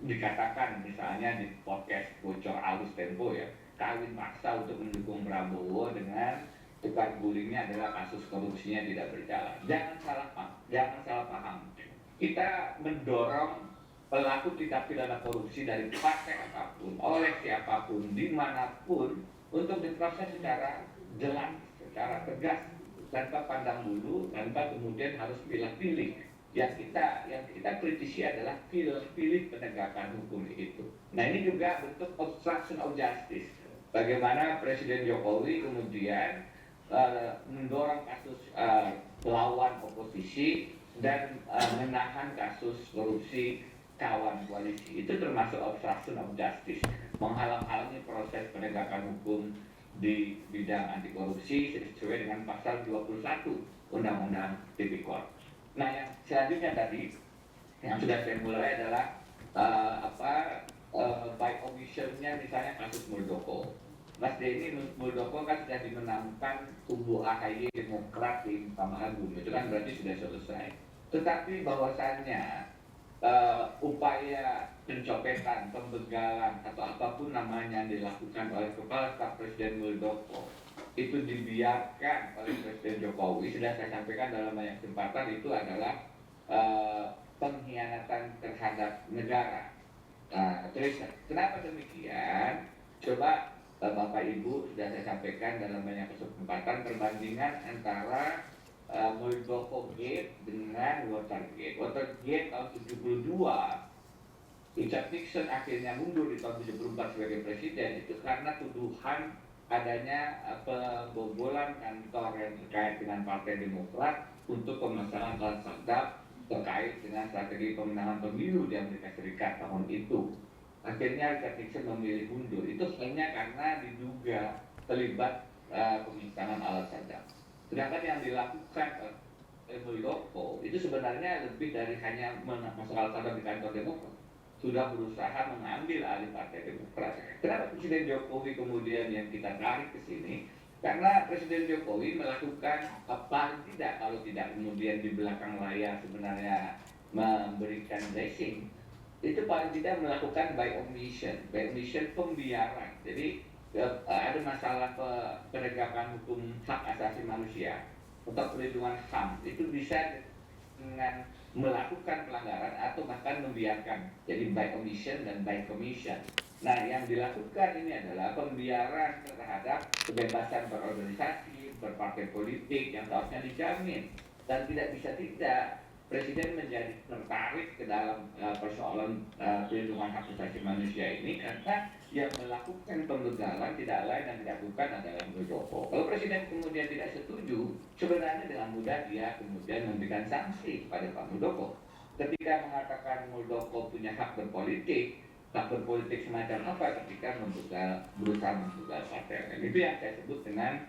dikatakan misalnya di podcast bocor alus Tempo ya, kawin paksa untuk mendukung Prabowo dengan tukar gulingnya adalah kasus korupsinya tidak berjalan. Jangan salah paham. Kita mendorong pelaku tindak pidana korupsi dari partai apapun, oleh siapapun, dimanapun, untuk diproses secara jelas, secara tegas, tanpa pandang bulu, tanpa kemudian harus pilih-pilih. Yang kita kritisi adalah pilih penegakan hukum itu. Nah, ini juga bentuk obstruction of justice. Bagaimana Presiden Jokowi kemudian mendorong kasus lawan oposisi dan menahan kasus korupsi kawan koalisi. Itu termasuk obstruction of justice, menghalang-halangi proses penegakan hukum di bidang anti korupsi sesuai dengan pasal 21 Undang-Undang Tipikor. Nah, yang selanjutnya tadi yang sudah saya mulai adalah by omission-nya misalnya kasus Muldoko. Mas Denny Muldoko kan sudah dimenangkan kubu AHY Demokrat di Mahkamah Agung, itu kan berarti sudah selesai. Tetapi bahwasannya upaya pencopetan, pembegalan, atau apapun namanya yang dilakukan oleh Kepala Staf Presiden Muldoko itu dibiarkan oleh Presiden Jokowi, sudah saya sampaikan dalam banyak kesempatan, itu adalah pengkhianatan terhadap negara. Terus kenapa demikian? Coba Bapak Ibu sudah saya sampaikan dalam banyak kesempatan perbandingan antara Muldoko Gate dengan Watergate. Watergate tahun 72, Richard Nixon akhirnya mundur di tahun 74 sebagai presiden, itu karena tuduhan adanya pembobolan kantor yang terkait dengan Partai Demokrat untuk pemasangan alat sadap terkait dengan strategi pemenangan pemilu di Amerika Serikat tahun itu. Akhirnya Richard Nixon memilih mundur. Itu hanya karena diduga terlibat pemisahan alat sadap. Sedangkan yang dilakukan oleh Muldoko itu sebenarnya lebih dari hanya masalah sadap di kantor Demokrat. Sudah berusaha mengambil alih Partai Demokrat. Kenapa Presiden Jokowi kemudian yang kita tarik ke sini? Karena Presiden Jokowi melakukan paling tidak, kalau tidak kemudian di belakang layar sebenarnya memberikan blessing, itu paling tidak melakukan by omission pembiaran. Jadi ada masalah penegakan hukum hak asasi manusia atau perlindungan HAM, itu bisa dengan melakukan pelanggaran atau bahkan membiarkan. Jadi by omission dan by commission. Nah, yang dilakukan ini adalah pembiaran terhadap kebebasan berorganisasi, berpartai politik yang seharusnya dijamin. Dan tidak bisa tidak, Presiden menjadi tertarik ke dalam persoalan perlindungan hak asasi manusia ini karena yang melakukan pembegalan tidak lain dan tidak bukan adalah Muldoko. Kalau Presiden kemudian tidak setuju, sebenarnya dengan mudah dia kemudian memberikan sanksi kepada Pak Muldoko. Ketika mengatakan Muldoko punya hak berpolitik semacam apa ketika berusaha membegal partai. Dan itu yang saya sebut dengan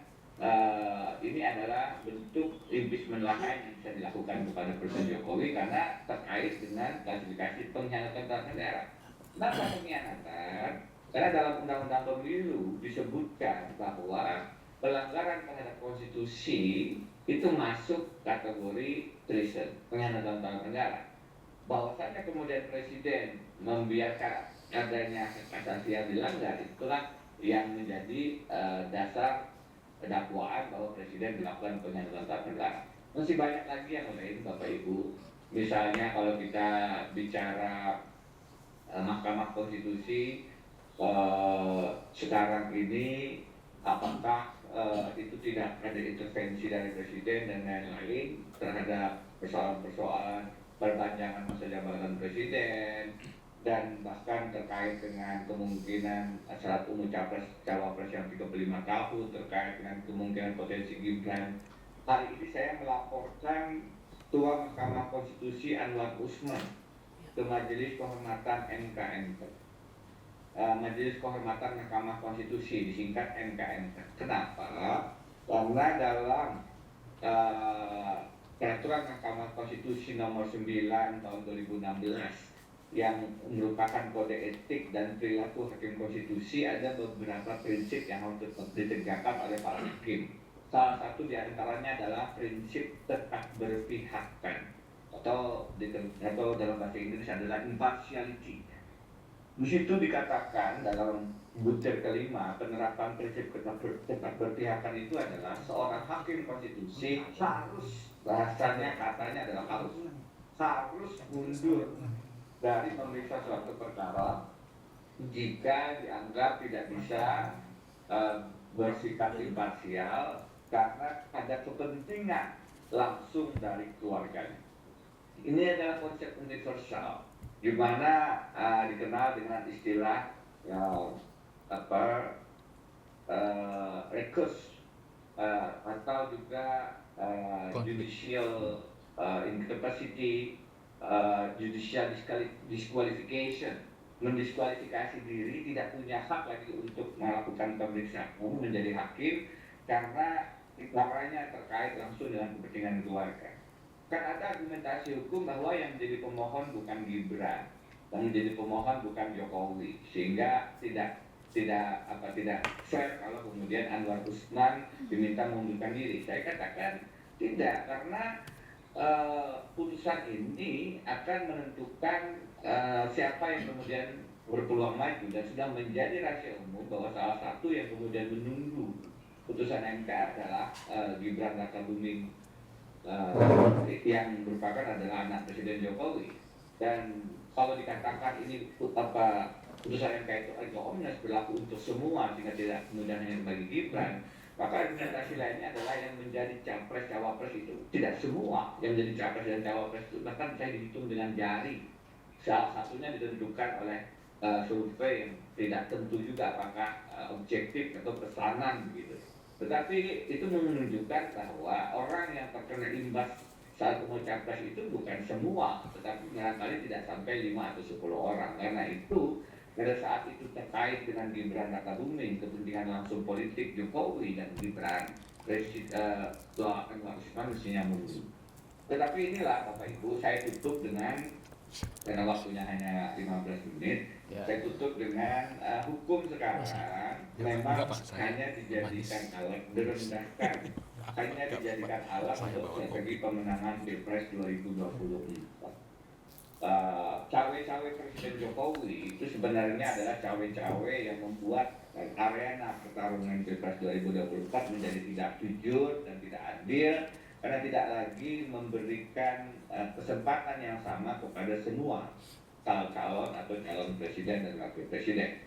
ini adalah bentuk impeachment lain yang bisa dilakukan kepada Presiden Jokowi karena terkait dengan klasifikasi pengkhianatan terhadap negara. Kenapa pengkhianatan? Karena dalam Undang-Undang Pemilu disebutkan bahwa pelanggaran terhadap konstitusi itu masuk kategori treason, pengkhianatan terhadap negara. Bahwasanya kemudian Presiden membiarkan adanya hak asasi yang dilanggar, itulah yang menjadi dasar dakwaan bahwa Presiden melakukan pengkhianatan terhadap negara. Masih banyak lagi yang lain, Bapak Ibu. Misalnya kalau kita bicara Mahkamah Konstitusi sekarang ini, apakah itu tidak ada intervensi dari Presiden dan lain-lain terhadap persoalan-persoalan perpanjangan masa jabatan Presiden, dan bahkan terkait dengan kemungkinan syarat umum cawapres yang 35 tahun, terkait dengan kemungkinan potensi Gibran. Hari ini saya melaporkan Ketua Mahkamah Konstitusi Anwar Usman ke Majelis Kehormatan MKMK, Majelis Kehormatan Mahkamah Konstitusi, disingkat MKMK. Kenapa? Karena dalam Peraturan Mahkamah Konstitusi nomor 9 tahun 2016 yang merupakan kode etik dan perilaku hakim konstitusi, ada beberapa prinsip yang harus ditegakkan oleh para hakim. Salah satu diantaranya adalah prinsip tetap berpihakkan atau dalam bahasa Inggris adalah impartiality. Di situ dikatakan dalam butir kelima, penerapan prinsip tetap berpihakan itu adalah seorang hakim konstitusi harus, bahasanya katanya adalah harus mundur dari memeriksa suatu perkara jika dianggap tidak bisa bersikap imparsial karena ada kepentingan langsung dari keluarganya. Ini adalah konsep universal, di mana dikenal dengan istilah recus atau juga judicial incapacity, judicial disqualification, mendiskualifikasi diri, tidak punya hak lagi untuk melakukan pemeriksaan menjadi hakim karena laporannya terkait langsung dengan kepentingan keluarga. Kan ada argumentasi hukum bahwa yang menjadi pemohon bukan Gibran, yang menjadi pemohon bukan Jokowi, sehingga tidak fair kalau kemudian Anwar Usman diminta mengundurkan diri. Saya katakan tidak, karena putusan ini akan menentukan siapa yang kemudian berpeluang maju, dan sudah menjadi rahasia umum bahwa salah satu yang kemudian menunggu putusan MK adalah Gibran Rakabuming yang merupakan adalah anak Presiden Jokowi. Dan kalau dikatakan ini putusan MK itu omnes berlaku untuk semua sehingga tidak kemudian hanya bagi Gibran, maka argumentasi lainnya adalah yang menjadi capres cawapres itu tidak semua yang menjadi capres dan cawapres itu bahkan bisa dihitung dengan jari. Salah satunya ditentukan oleh survei yang tidak tentu juga apakah objektif atau pesanan begitu. Tetapi itu menunjukkan bahwa orang yang terkena imbas saat mau capres itu bukan semua, tetapi barangkali tidak sampai 5 atau 10 orang. Karena itu pada saat itu terkait dengan Gibran Rakabuming, kepentingan langsung politik Jokowi dan Gibran, doakan Pak Usman mestinya mundur. Tetapi inilah Bapak Ibu, saya tutup dengan, karena waktunya hanya 15 menit, saya tutup dengan hukum sekarang memang hanya dijadikan alat, direndahkan, hanya dijadikan alat untuk strategi pemenangan Pilpres 2024. Cawe-cawe Presiden Jokowi itu sebenarnya adalah cawe-cawe yang membuat arena pertarungan Pilpres 2024 menjadi tidak jujur dan tidak adil, karena tidak lagi memberikan kesempatan yang sama kepada semua calon atau calon presiden dan wakil presiden.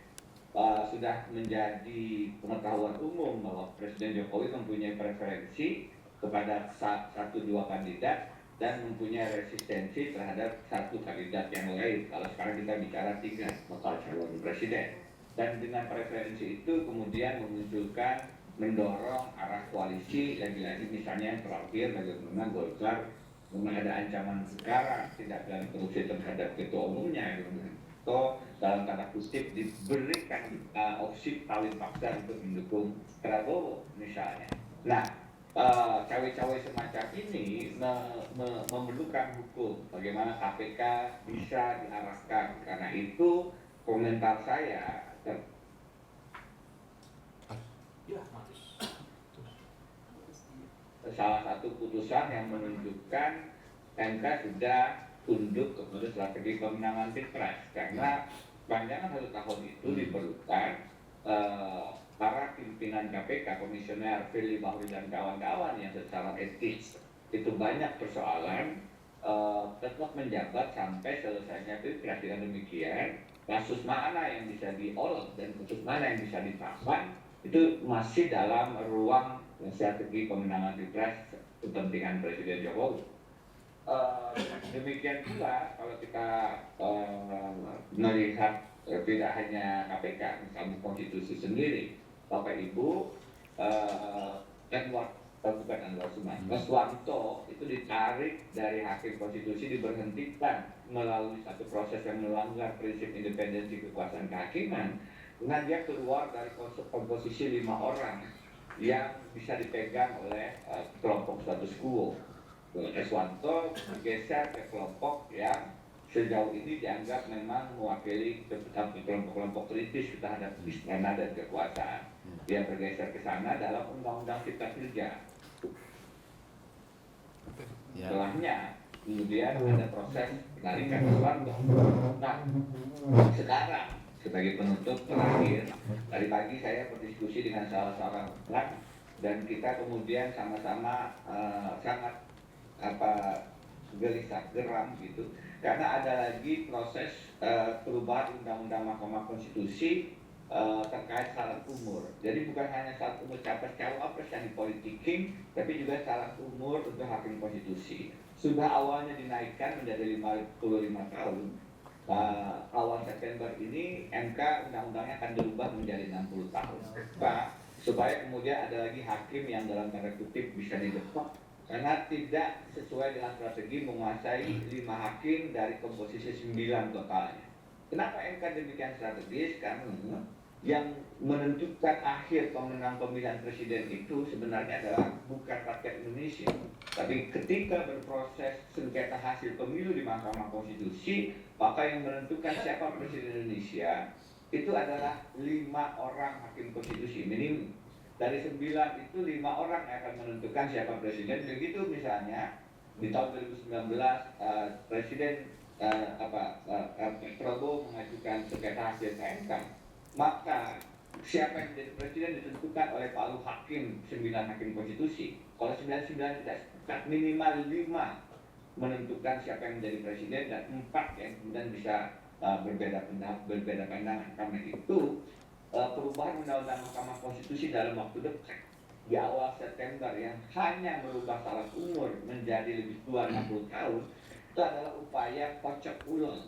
Sudah menjadi pengetahuan umum bahwa Presiden Jokowi mempunyai preferensi kepada 1-2 kandidat, dan mempunyai resistensi terhadap satu kandidat yang lain. Kalau sekarang kita bicara 3 bakal calon presiden. Dan dengan preferensi itu kemudian memunculkan, mendorong arah koalisi, lagi-lagi misalnya yang terakhir bagaimana Golkar memang ada ancaman sekarang tidak dalam korupsi terhadap ketua umumnya atau dalam tanda kutip diberikan opsi kawin paksa untuk mendukung Prabowo misalnya. Nah, cawe-cawe semacam ini memerlukan hukum bagaimana KPK bisa diarahkan. Karena itu komentar saya salah satu putusan yang menunjukkan MK sudah tunduk kepada strategi pemenangan Pilpres, karena panjangan 1 tahun itu diperlukan para pimpinan KPK, komisioner Firly Bahuri dan kawan-kawan yang secara etis itu banyak persoalan tetap menjabat sampai selesainya Pilpres. Dengan demikian kasus mana yang bisa diolah dan kasus mana yang bisa ditahan itu masih dalam ruang strategi pemenangan Pilpres kepentingan Presiden Jokowi. Demikian pula kalau kita melihat tidak hanya KPK, misalnya konstitusi sendiri, Bapak Ibu Mas Wanto itu ditarik dari hakim konstitusi, diberhentikan melalui satu proses yang melanggar prinsip independensi kekuasaan kehakiman, dengan dia keluar dari komposisi 5 orang yang bisa dipegang oleh kelompok status quo. Eswanto bergeser ke kelompok yang sejauh ini dianggap memang mewakili kelompok-kelompok kritis terhadap istana dan kekuasaan. Dia bergeser ke sana dalam Undang-Undang Cipta Kerja. Setelahnya kemudian ada proses penarikan Eswanto. Nah, sekarang sebagai penutup terakhir, tadi pagi saya berdiskusi dengan salah seorang rekan dan kita kemudian sama-sama sangat gelisah, geram gitu, karena ada lagi proses perubahan undang-undang Mahkamah Konstitusi terkait syarat umur. Jadi bukan hanya syarat umur capres-cawapres yang dipolitikin, tapi juga syarat umur untuk hakim konstitusi. Sudah awalnya dinaikkan menjadi 55 tahun. Awal September ini MK undang-undangnya akan dirubah menjadi 60 tahun. Supaya kemudian ada lagi hakim yang dalam tanda kutip bisa didepak karena tidak sesuai dengan strategi menguasai 5 hakim dari komposisi 9 totalnya. Kenapa MK demikian strategis? Karena yang menentukan akhir pemenang pemilihan presiden itu sebenarnya adalah bukan rakyat Indonesia, tapi ketika berproses sengketa hasil pemilu di Mahkamah Konstitusi, maka yang menentukan siapa presiden Indonesia itu adalah 5 orang hakim konstitusi minimum. Dari 9 itu 5 orang yang akan menentukan siapa presiden. Begitu misalnya di tahun 2019 Presiden Prabowo mengajukan sengketa hasil KMK, maka siapa yang menjadi presiden ditentukan oleh palu hakim 9 hakim konstitusi. Kalau 99 tidak sepakat, minimal 5 menentukan siapa yang menjadi presiden dan 4 yang kemudian bisa berbeda pandangan. Karena itu perubahan undang-undang Mahkamah Konstitusi dalam waktu dekat di awal September yang hanya merubah syarat umur menjadi lebih tua 60 tahun itu adalah upaya kocok ulang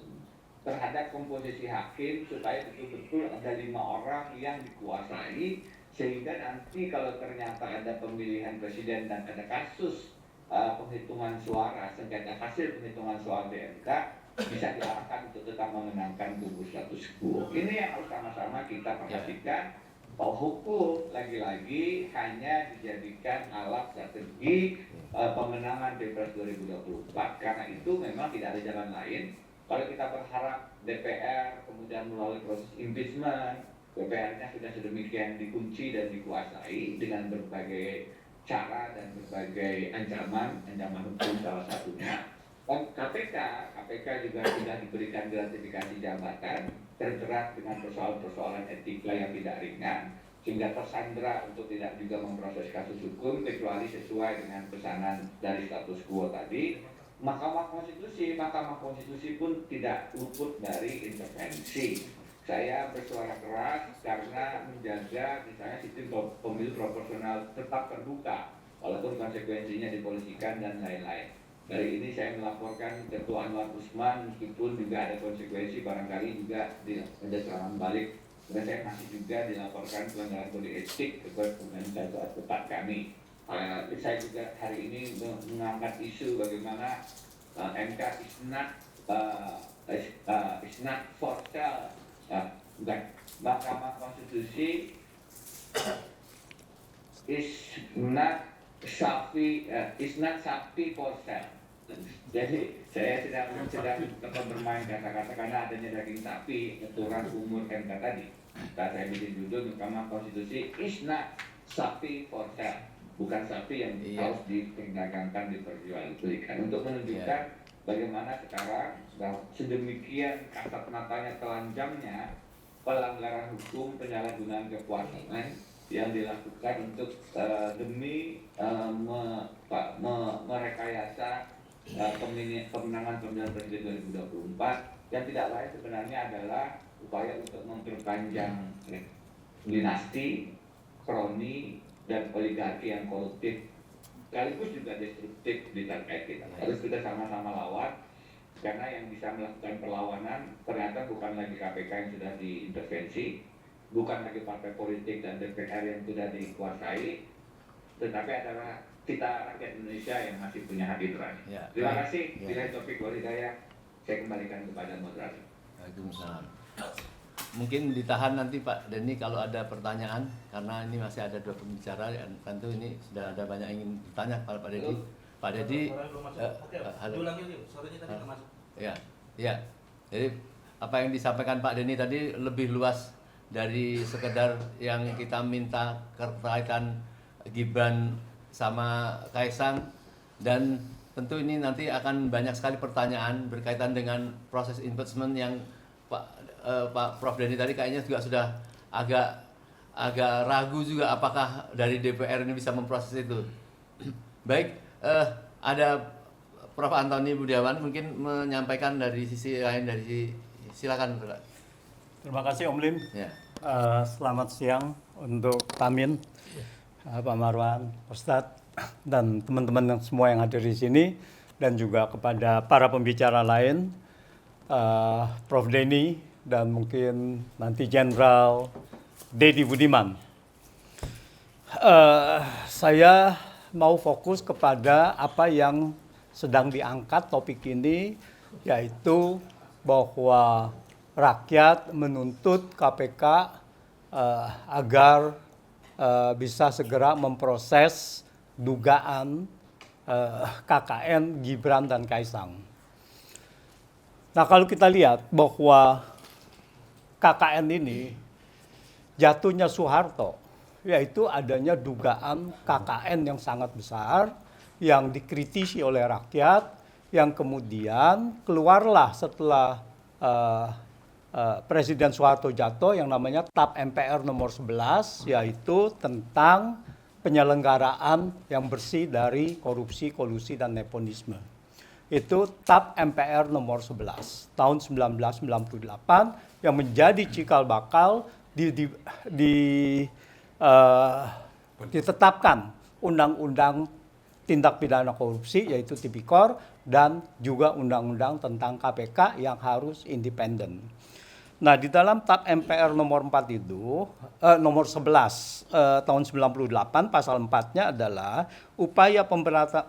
terhadap komposisi hakim supaya betul-betul ada 5 orang yang dikuasai, sehingga nanti kalau ternyata ada pemilihan presiden dan ada kasus penghitungan suara, sengketa hasil penghitungan suara BMK bisa diarahkan untuk tetap memenangkan kubu status quo. Ini yang harus sama-sama kita perhatikan, bahwa hukum lagi-lagi hanya dijadikan alat strategi pemenangan Pilpres 2024. Karena itu memang tidak ada jalan lain. Kalau kita berharap DPR kemudian melalui proses impeachment, DPR-nya sudah sedemikian dikunci dan dikuasai dengan berbagai cara dan berbagai ancaman hukum salah satunya. Dan KPK juga sudah diberikan gratifikasi jabatan terjerat dengan persoalan-persoalan etika yang tidak ringan, sehingga tersandra untuk tidak juga memproses kasus hukum kecuali sesuai dengan pesanan dari status quo tadi. Mahkamah Konstitusi pun tidak luput dari intervensi. Saya bersuara keras karena menjaga misalnya sistem pemilu proporsional tetap terbuka, walaupun konsekuensinya dipolisikan dan lain-lain. Dari ini saya melaporkan Ketua Anwar Usman, meskipun juga ada konsekuensi barangkali juga ada serangan balik. Dan saya masih juga dilaporkan pelanggaran kode etik ke organisasi tempat kami. Saya juga hari ini mengangkat isu bagaimana MK isnat for sale, bukan, Mahkamah Konstitusi is not sapi for sale. Jadi saya sedang bermain kata-kata karena adanya daging sapi, aturan umur MK tadi. Saya bikin judul Mahkamah Konstitusi is not sapi for sale, bukan sapi yang harus diperdagangkan, diperjualbelikan, untuk menunjukkan bagaimana sekarang sedemikian kasat matanya, telanjangnya pelanggaran hukum, penyalahgunaan kekuasaan yang dilakukan untuk demi merekayasa kemenangan pemilihan presiden 2024, yang tidak lain sebenarnya adalah upaya untuk memperpanjang dinasti, kroni, dan oligarki yang koruptif sekaligus juga destruktif di terkait kita. Harus kita sama-sama lawan, karena yang bisa melakukan perlawanan ternyata bukan lagi KPK yang sudah diintervensi, bukan lagi partai politik dan DPR yang sudah dikuasai, tetapi adalah kita rakyat Indonesia yang masih punya hati nurani. Terima kasih. Bila topik walidaya, saya kembalikan kepada moderator. Waalaikumsalam. Mungkin ditahan nanti Pak Denny kalau ada pertanyaan, karena ini masih ada 2 pembicara dan tentu ini sudah ada banyak yang ingin bertanya kepada Pak Deddy. Pak Deddy, halo. Suaranya tadi nggak masuk. Ya. Jadi apa yang disampaikan Pak Denny tadi lebih luas dari sekedar yang kita minta terkaitan Gibran sama Kaisang, dan tentu ini nanti akan banyak sekali pertanyaan berkaitan dengan proses impeachment yang Pak Prof Denny tadi kayaknya juga sudah agak ragu juga apakah dari DPR ini bisa memproses itu. Baik, ada Prof Antoni Budiawan mungkin menyampaikan dari sisi lain, silakan Pak. Terima kasih Om Lim. Ya. Selamat siang untuk Tamin, Pak Marwan, Ustadz, dan teman-teman yang semua yang hadir di sini, dan juga kepada para pembicara lain, Prof Denny, dan mungkin nanti Jenderal Deddy Budiman. Saya mau fokus kepada apa yang sedang diangkat topik ini, yaitu bahwa rakyat menuntut KPK agar bisa segera memproses dugaan KKN Gibran dan Kaisang. Nah, kalau kita lihat bahwa KKN ini jatuhnya Soeharto, yaitu adanya dugaan KKN yang sangat besar yang dikritisi oleh rakyat, yang kemudian keluarlah setelah Presiden Soeharto jatuh yang namanya TAP MPR nomor 11, yaitu tentang penyelenggaraan yang bersih dari korupsi, kolusi, dan nepotisme. Itu TAP MPR nomor 11 tahun 1998 yang menjadi cikal bakal ditetapkan Undang-Undang Tindak Pidana Korupsi, yaitu Tipikor, dan juga Undang-Undang tentang KPK yang harus independen. Nah, di dalam TAP MPR nomor 4 itu, nomor 11 tahun 98, pasal 4-nya adalah upaya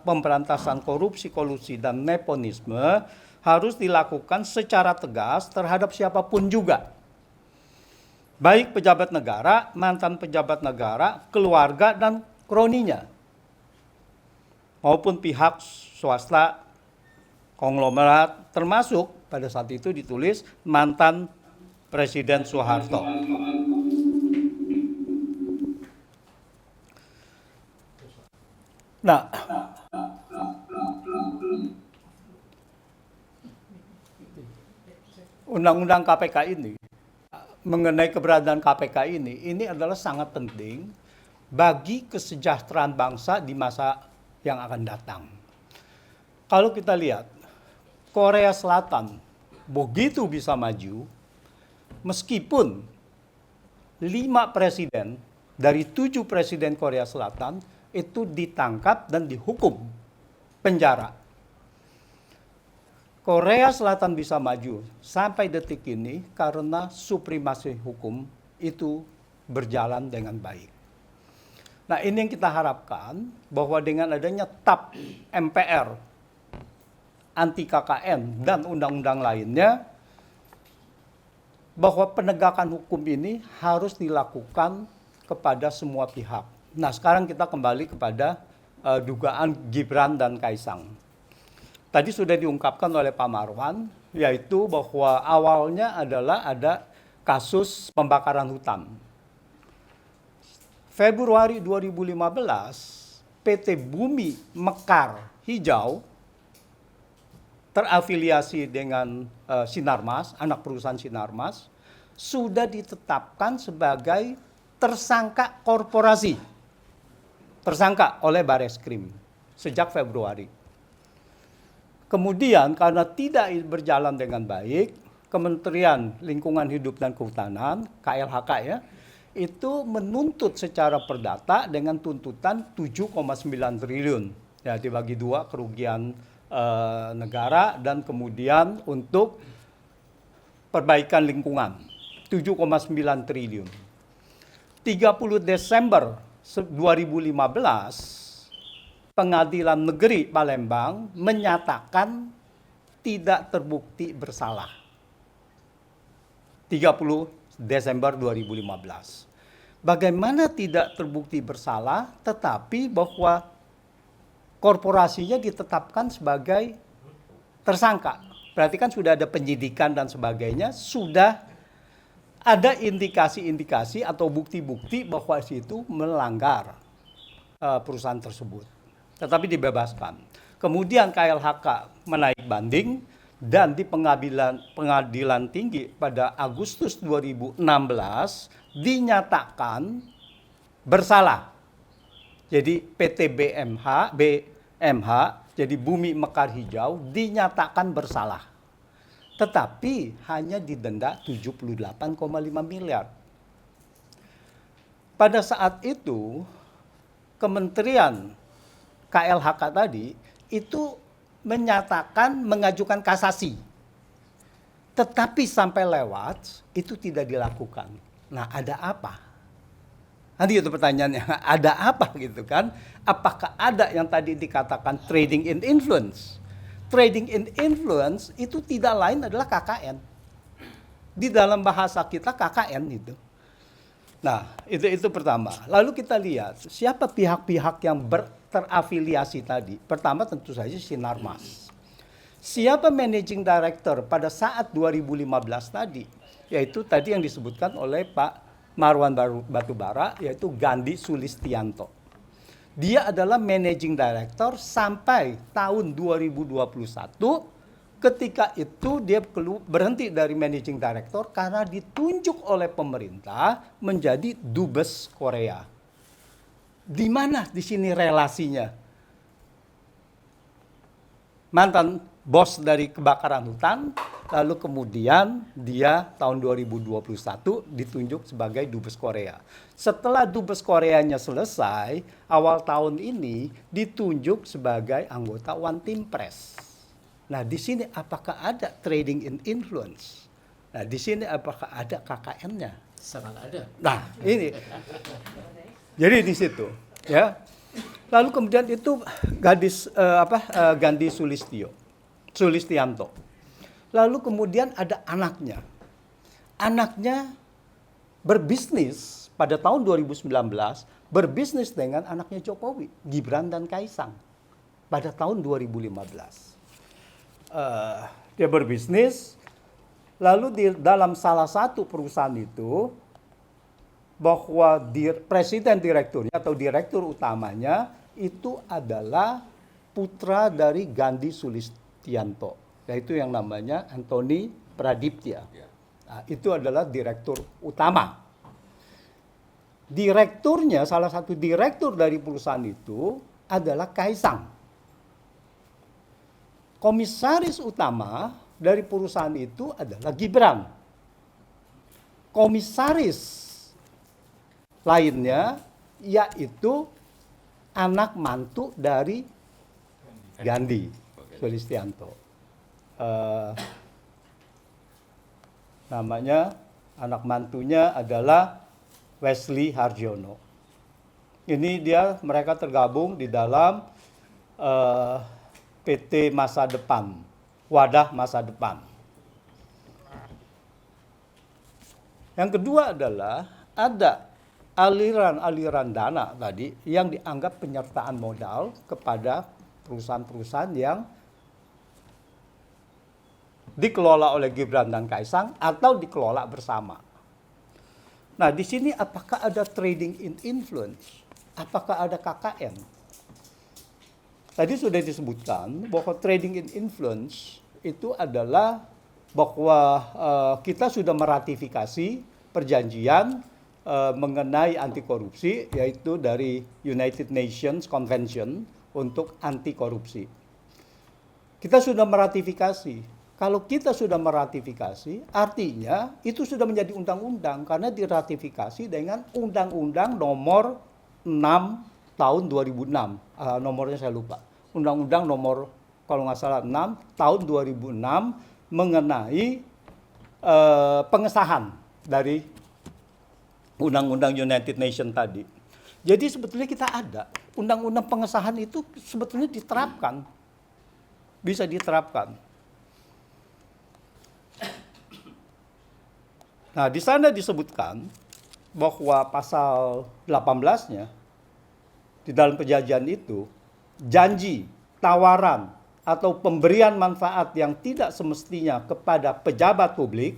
pemberantasan korupsi, kolusi, dan nepotisme harus dilakukan secara tegas terhadap siapapun juga. Baik pejabat negara, mantan pejabat negara, keluarga, dan kroninya. Maupun pihak swasta, konglomerat, termasuk pada saat itu ditulis mantan Presiden Soeharto. Nah, Undang-Undang KPK ini, mengenai keberadaan KPK ini adalah sangat penting bagi kesejahteraan bangsa di masa yang akan datang. Kalau kita lihat, Korea Selatan begitu bisa maju, meskipun 5 presiden dari 7 presiden Korea Selatan itu ditangkap dan dihukum penjara. Korea Selatan bisa maju sampai detik ini karena supremasi hukum itu berjalan dengan baik. Nah, ini yang kita harapkan, bahwa dengan adanya TAP MPR, anti KKN, dan undang-undang lainnya, bahwa penegakan hukum ini harus dilakukan kepada semua pihak. Nah, sekarang kita kembali kepada dugaan Gibran dan Kaisang. Tadi sudah diungkapkan oleh Pak Marwan, yaitu bahwa awalnya adalah ada kasus pembakaran hutan. Februari 2015, PT Bumi Mekar Hijau terafiliasi dengan Sinarmas, anak perusahaan Sinarmas, sudah ditetapkan sebagai tersangka korporasi. Tersangka oleh Bareskrim sejak Februari. Kemudian karena tidak berjalan dengan baik, Kementerian Lingkungan Hidup dan Kehutanan, KLHK ya, itu menuntut secara perdata dengan tuntutan 7,9 triliun. Ya, dibagi dua, kerugian negara dan kemudian untuk perbaikan lingkungan, 7,9 triliun. 30 Desember 2015, Pengadilan Negeri Palembang menyatakan tidak terbukti bersalah. 30 Desember 2015. Bagaimana tidak terbukti bersalah, tetapi bahwa korporasinya ditetapkan sebagai tersangka. Berarti kan sudah ada penyidikan dan sebagainya, sudah ada indikasi-indikasi atau bukti-bukti bahwa situ melanggar perusahaan tersebut. Tetapi dibebaskan. Kemudian KLHK menaik banding dan di pengadilan tinggi pada Agustus 2016 dinyatakan bersalah. Jadi PT BMH, jadi Bumi Mekar Hijau dinyatakan bersalah. Tetapi hanya didenda 78,5 miliar. Pada saat itu Kementerian KLHK tadi itu menyatakan mengajukan kasasi. Tetapi sampai lewat itu tidak dilakukan. Nah, ada apa? Nanti itu pertanyaannya, ada apa gitu kan? Apakah ada yang tadi dikatakan trading in influence? Trading in influence itu tidak lain adalah KKN. Di dalam bahasa kita KKN itu. Nah, itu pertama. Lalu kita lihat siapa pihak-pihak yang terafiliasi tadi. Pertama tentu saja Sinarmas. Siapa managing director pada saat 2015 tadi? Yaitu tadi yang disebutkan oleh Pak Marwan Batubara, yaitu Gandhi Sulistianto. Dia adalah managing director sampai tahun 2021. Ketika itu dia berhenti dari managing director karena ditunjuk oleh pemerintah menjadi dubes Korea. Di mana di sini relasinya? Mantan bos dari kebakaran hutan, lalu kemudian dia tahun 2021 ditunjuk sebagai dubes Korea. Setelah dubes Koreanya selesai, awal tahun ini ditunjuk sebagai anggota One Team Press. Nah, di sini apakah ada trading in influence? Nah, di sini apakah ada KKN-nya? Sangat ada. Nah, ini. Jadi di situ, ya. Lalu kemudian itu Gandhi Sulistianto. Lalu kemudian ada anaknya. Anaknya berbisnis pada tahun 2019, berbisnis dengan anaknya Jokowi, Gibran dan Kaisang. Pada tahun 2015. Dia berbisnis, lalu di dalam salah satu perusahaan itu, bahwa presiden direkturnya atau direktur utamanya itu adalah putra dari Gandhi Sulistianto, yaitu yang namanya Anthony Pradiptya. Nah, itu adalah direktur utama. Direkturnya, salah satu direktur dari perusahaan itu adalah Kaisang. Komisaris utama dari perusahaan itu adalah Gibran. Komisaris lainnya yaitu anak mantu dari Gandhi Sulistianto. eh, namanya anak mantunya adalah Wesley Harjono. Ini mereka tergabung di dalam PT Masa Depan, Wadah Masa Depan. Yang kedua adalah ada aliran-aliran dana tadi yang dianggap penyertaan modal kepada perusahaan-perusahaan yang dikelola oleh Gibran dan Kaisang atau dikelola bersama. Nah, di sini apakah ada trading in influence? Apakah ada KKN? Tadi sudah disebutkan bahwa trading in influence itu adalah bahwa kita sudah meratifikasi perjanjian mengenai anti korupsi, yaitu dari United Nations Convention untuk anti korupsi. Kita sudah meratifikasi. Kalau kita sudah meratifikasi, artinya itu sudah menjadi undang-undang karena diratifikasi dengan Undang-Undang Nomor 6 tahun 2006. Nomornya saya lupa. Undang-Undang nomor kalau nggak salah 6 tahun 2006 mengenai pengesahan dari Undang-Undang United Nations tadi. Jadi sebetulnya kita ada undang-undang pengesahan itu sebetulnya diterapkan, bisa diterapkan. Nah, di sana disebutkan bahwa pasal 18-nya di dalam perjanjian itu janji, tawaran atau pemberian manfaat yang tidak semestinya kepada pejabat publik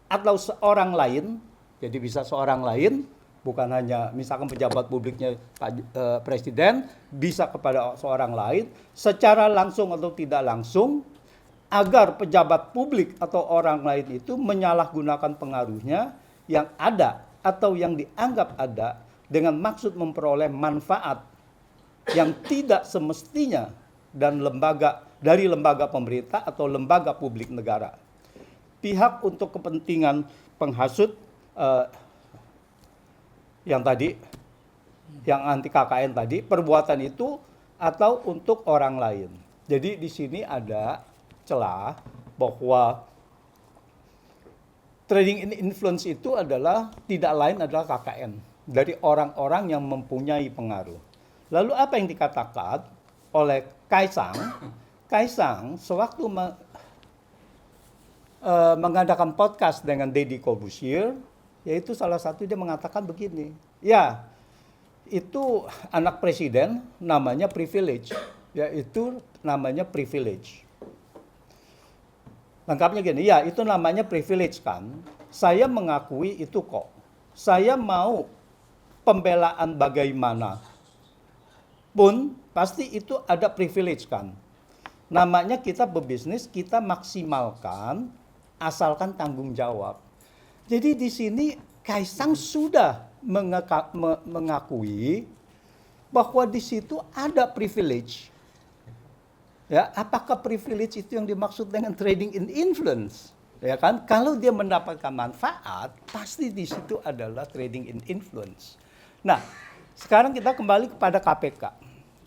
atau seorang lain, jadi bisa seorang lain, bukan hanya misalkan pejabat publiknya Pak Presiden, bisa kepada seorang lain secara langsung atau tidak langsung, agar pejabat publik atau orang lain itu menyalahgunakan pengaruhnya yang ada atau yang dianggap ada dengan maksud memperoleh manfaat yang tidak semestinya dan dari lembaga pemerintah atau lembaga publik negara. Pihak untuk kepentingan penghasut yang tadi, yang anti KKN tadi, perbuatan itu atau untuk orang lain. Jadi di sini ada celah bahwa trading in influence itu adalah tidak lain adalah KKN dari orang-orang yang mempunyai pengaruh. Lalu apa yang dikatakan oleh Kaisang? Kaisang sewaktu mengadakan podcast dengan Deddy Corbuzier, yaitu salah satu dia mengatakan begini, ya itu anak presiden namanya privilege, yaitu namanya privilege. Lengkapnya gini, ya itu namanya privilege kan. Saya mengakui itu kok. Saya mau pembelaan bagaimana pun pasti itu ada privilege kan. Namanya kita berbisnis, kita maksimalkan asalkan tanggung jawab. Jadi di sini Kaisang sudah mengakui bahwa di situ ada privilege. Ya, apakah privilege itu yang dimaksud dengan trading in influence? Ya kan? Kalau dia mendapatkan manfaat, pasti di situ adalah trading in influence. Nah, sekarang kita kembali kepada KPK.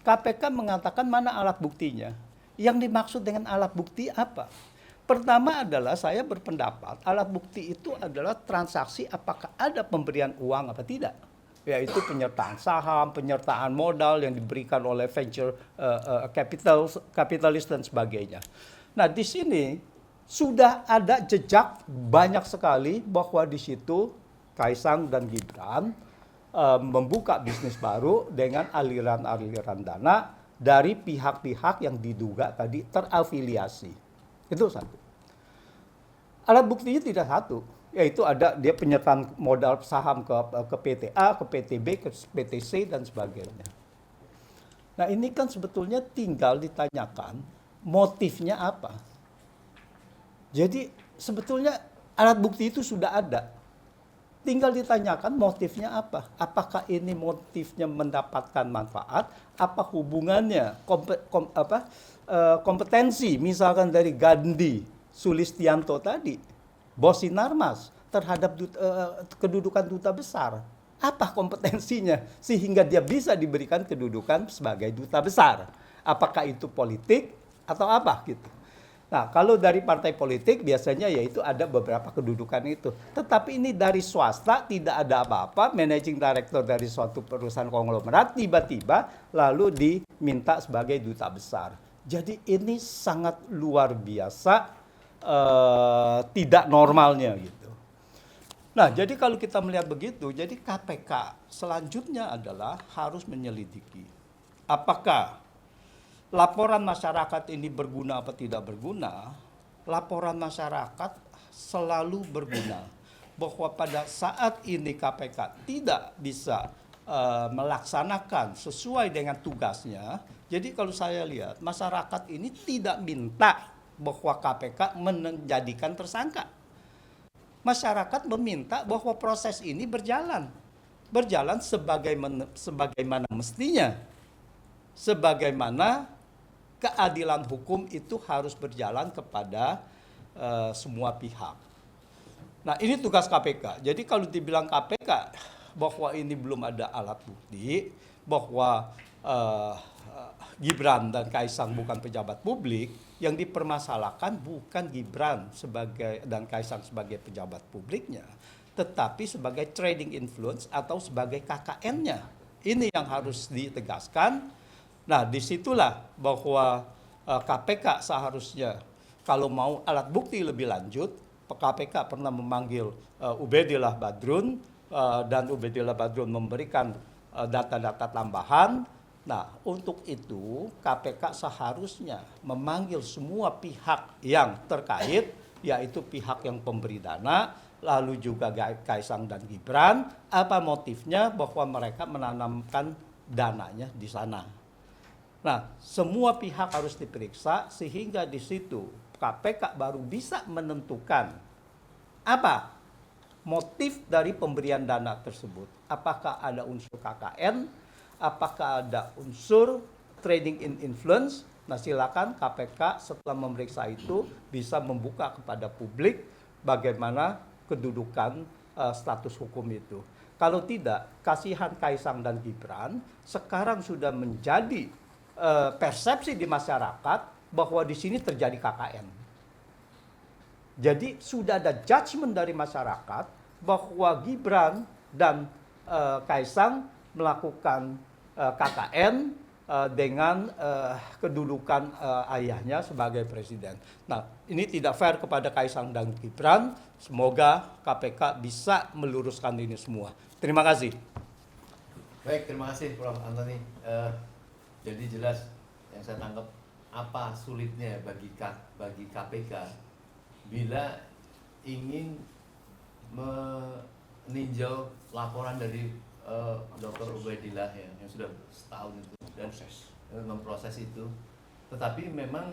KPK mengatakan mana alat buktinya? Yang dimaksud dengan alat bukti apa? Pertama adalah saya berpendapat alat bukti itu adalah transaksi apakah ada pemberian uang apa tidak. Yaitu penyertaan saham, penyertaan modal yang diberikan oleh venture kapitalis dan sebagainya. Nah, di sini sudah ada jejak banyak sekali bahwa di situ Kaisang dan Gibran membuka bisnis baru dengan aliran-aliran dana dari pihak-pihak yang diduga tadi terafiliasi. Itu satu. Alat buktinya tidak satu, yaitu ada dia penyertaan modal saham ke PTA, ke PTB, ke PTC dan sebagainya. Nah, ini kan sebetulnya tinggal ditanyakan motifnya apa. Jadi sebetulnya alat bukti itu sudah ada. Tinggal ditanyakan motifnya apa. Apakah ini motifnya mendapatkan manfaat? Apa hubungannya kompetensi misalkan dari Gandhi Sulistianto tadi, bos Sinarmas terhadap kedudukan duta besar. Apa kompetensinya sehingga dia bisa diberikan kedudukan sebagai duta besar? Apakah itu politik atau apa gitu? Nah, kalau dari partai politik biasanya yaitu ada beberapa kedudukan itu. Tetapi ini dari swasta tidak ada apa-apa, managing director dari suatu perusahaan konglomerat tiba-tiba lalu diminta sebagai duta besar. Jadi ini sangat luar biasa tidak normalnya gitu. Nah, jadi kalau kita melihat begitu, jadi KPK selanjutnya adalah harus menyelidiki apakah laporan masyarakat ini berguna apa tidak berguna. Laporan masyarakat selalu berguna. Bahwa pada saat ini KPK tidak bisa melaksanakan sesuai dengan tugasnya. Jadi kalau saya lihat masyarakat ini tidak minta bahwa KPK menjadikan tersangka. Masyarakat meminta bahwa proses ini berjalan sebagaimana mestinya, sebagaimana keadilan hukum itu harus berjalan kepada semua pihak. Nah, ini tugas KPK. Jadi kalau dibilang KPK bahwa ini belum ada alat bukti, bahwa Gibran dan Kaisang bukan pejabat publik, yang dipermasalahkan bukan Gibran dan Kaisang sebagai pejabat publiknya, tetapi sebagai trading influence atau sebagai KKN-nya. Ini yang harus ditegaskan. Nah, disitulah bahwa KPK seharusnya kalau mau alat bukti lebih lanjut, KPK pernah memanggil Ubedillah Badrun dan Ubedillah Badrun memberikan data-data tambahan. Nah, untuk itu KPK seharusnya memanggil semua pihak yang terkait, yaitu pihak yang pemberi dana, lalu juga Kaisang dan Gibran, apa motifnya bahwa mereka menanamkan dananya di sana. Nah, semua pihak harus diperiksa sehingga di situ KPK baru bisa menentukan apa motif dari pemberian dana tersebut. Apakah ada unsur KKN, apakah ada unsur trading in influence. Nah, silakan KPK setelah memeriksa itu bisa membuka kepada publik bagaimana kedudukan status hukum itu. Kalau tidak, kasihan Kaisang dan Gibran sekarang sudah menjadi persepsi di masyarakat bahwa di sini terjadi KKN. Jadi sudah ada judgement dari masyarakat bahwa Gibran dan Kaisang melakukan KKN dengan kedudukan ayahnya sebagai presiden. Nah, ini tidak fair kepada Kaisang dan Gibran. Semoga KPK bisa meluruskan ini semua. Terima kasih. Baik, terima kasih Prof. Antoni. Jadi jelas yang saya tangkap apa sulitnya bagi KPK bila ingin meninjau laporan dari Dr. Ubedillah yang sudah setahun itu dan memproses itu, tetapi memang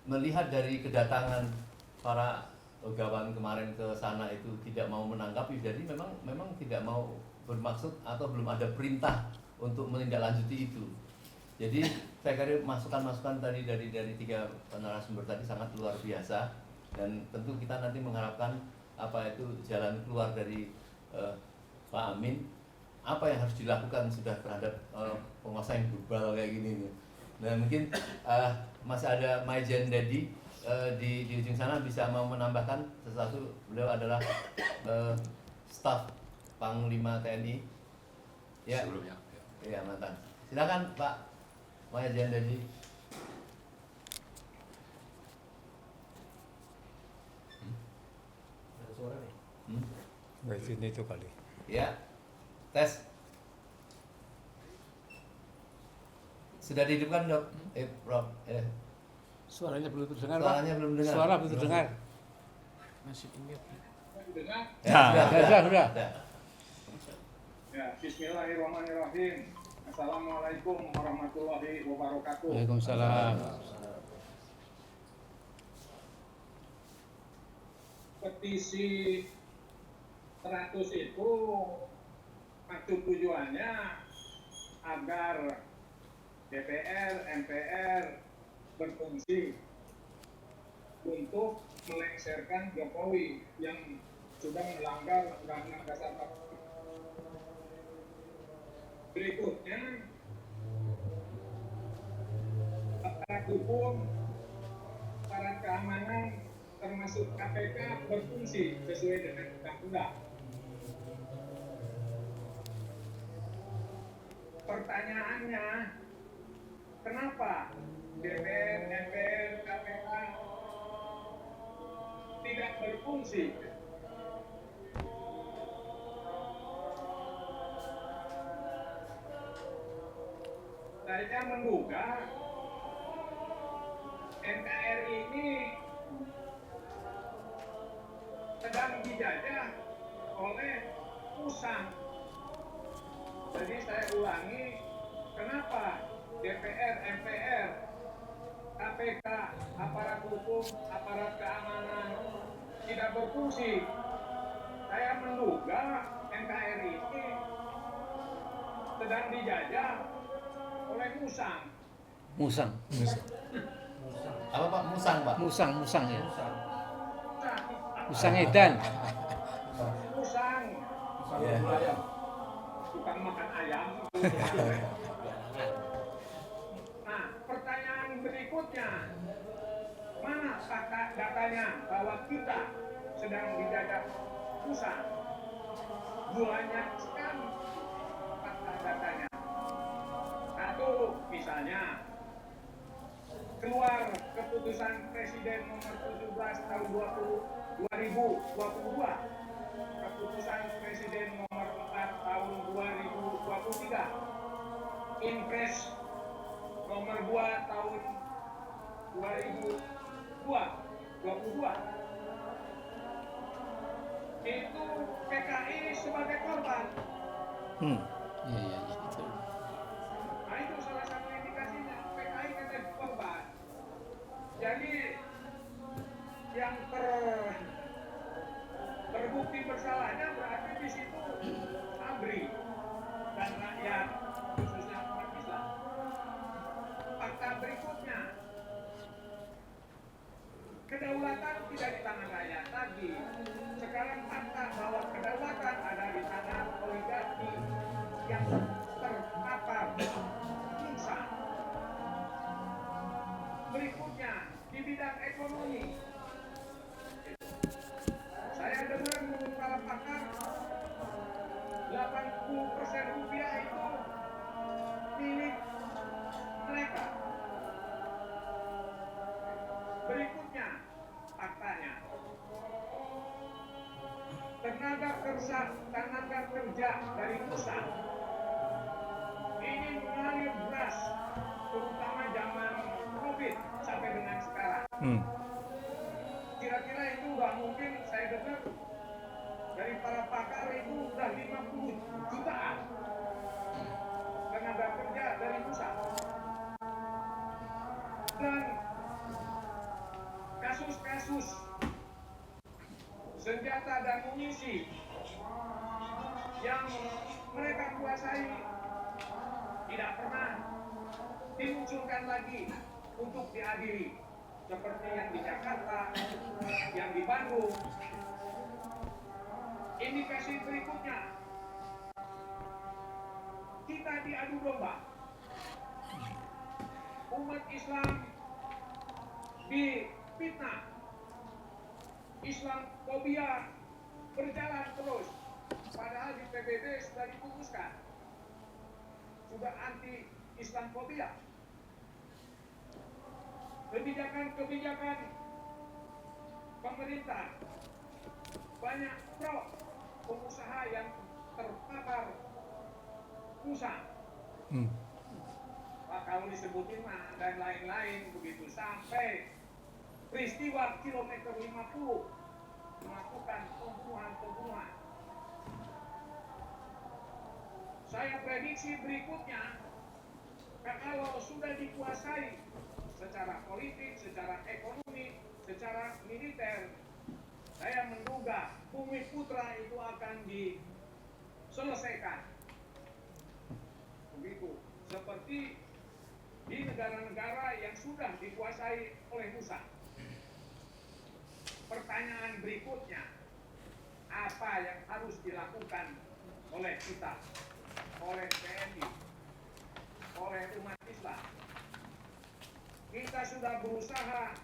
melihat dari kedatangan para pegawai kemarin ke sana itu tidak mau menanggapi, jadi memang tidak mau bermaksud atau belum ada perintah untuk menindaklanjuti itu. Jadi saya kira masukan-masukan tadi dari 3 narasumber tadi sangat luar biasa, dan tentu kita nanti mengharapkan apa itu jalan keluar dari Pak Amin, apa yang harus dilakukan sudah terhadap penguasa yang global kayak gini nih. Nah, mungkin masih ada Maijen Dedi di ujung sana bisa mau menambahkan sesuatu. Beliau adalah staf Panglima TNI. Ya. Sebelumnya. Iya, mantan. Silakan Pak Maijen Dedi. Ada suara nih. Di sini itu kali. Ya. Tes. Sudah dihidupkan, Dok? Prof. Suaranya belum terdengar, Pak. Suaranya belum dengar. Suara belum terdengar. Masih tinggi. Sudah. Ya, bismillahirrahmanirrahim. Assalamualaikum warahmatullahi wabarakatuh. Waalaikumsalam. Petisi 100 itu maksud tujuannya agar DPR, MPR berfungsi untuk melengsarkan Jokowi yang sudah melanggar Undang-Undang Dasar 45. Berikutnya, aparat hukum keamanan termasuk KPK berfungsi sesuai dengan undang-undang. Pertanyaannya, kenapa DPR, MPR, KPK tidak berfungsi? Saya menduga NKRI ini sedang dijajah oleh pusat. Jadi saya ulangi, kenapa DPR, MPR, KPK, aparat hukum, aparat keamanan tidak berfungsi? Saya menduga NKRI ini sedang dijajah oleh musang. Musang. Apa Pak? Musang Pak? Musang ya. Musang. Musang edan. Musang. Iya. Tukang makan ayam. Nah, pertanyaan berikutnya, mana fakta datanya bahwa kita sedang dijajah pusat? Banyak sekali fakta datanya. Satu, misalnya keluar keputusan Presiden nomor 17 tahun 2022, keputusan Presiden nomor 4 tahun 2023, Impres nomor 2 tahun 2022. Itu PKI sebagai korban. Iya. Nah, itu salah satu indikasinya, PKI sebagai korban. Jadi yang terbukti bersalahnya berarti di situ ABRI dan rakyat, khususnya umat Islam. Fakta berikutnya, kedaulatan tidak di tangan rakyat lagi. Sekarang fakta bahwa kedaulatan ada di tangan oligarki yang terpapar pusat. Berikutnya, di bidang ekonomi, saya dengar menurut para pakar 80% rupiah itu milik mereka. Berikutnya, faktanya, tenaga kerja dari pusat ini mengalir deras, terutama zaman COVID sampai dengan sekarang. Kira-kira itu nggak mungkin, saya dengar dari para pakar itu udah 50 jutaan tenaga kerja dari pusat. Dan kasus-kasus senjata dan munisi yang mereka kuasai tidak pernah dimunculkan lagi untuk diadili, seperti yang di Jakarta, yang di Bandung. Indikasi berikutnya, kita diadu domba. Umat Islam difitnah, Islamfobia berjalan terus, padahal di PBB sudah diputuskan, sudah anti Islamfobia. Kebijakan pemerintah banyak pro pengusaha yang terpapar pusat. Kalau disebutin mah dan lain-lain begitu, sampai peristiwa kilometer 50 melakukan pembunuhan. Saya prediksi berikutnya, kalau sudah dikuasai secara politik, secara ekonomi, secara militer, saya menduga Bumi Putra itu akan diselesaikan. Begitu, seperti di negara-negara yang sudah dikuasai oleh pusat. Pertanyaan berikutnya, apa yang harus dilakukan oleh kita, oleh TNI, oleh umat Islam? Kita sudah berusaha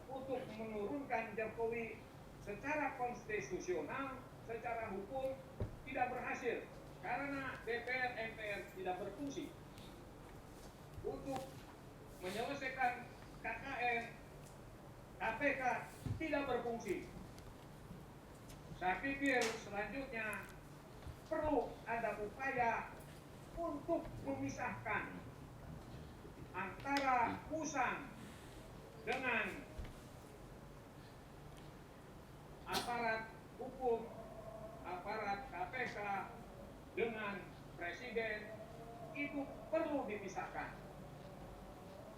untuk menurunkan Jokowi secara konstitusional, secara hukum tidak berhasil karena DPR MPR tidak berfungsi. Untuk menyelesaikan KKN, KPK tidak berfungsi. Saya pikir selanjutnya perlu ada upaya untuk memisahkan antara pusat dengan aparat hukum, aparat KPK dengan presiden, itu perlu dipisahkan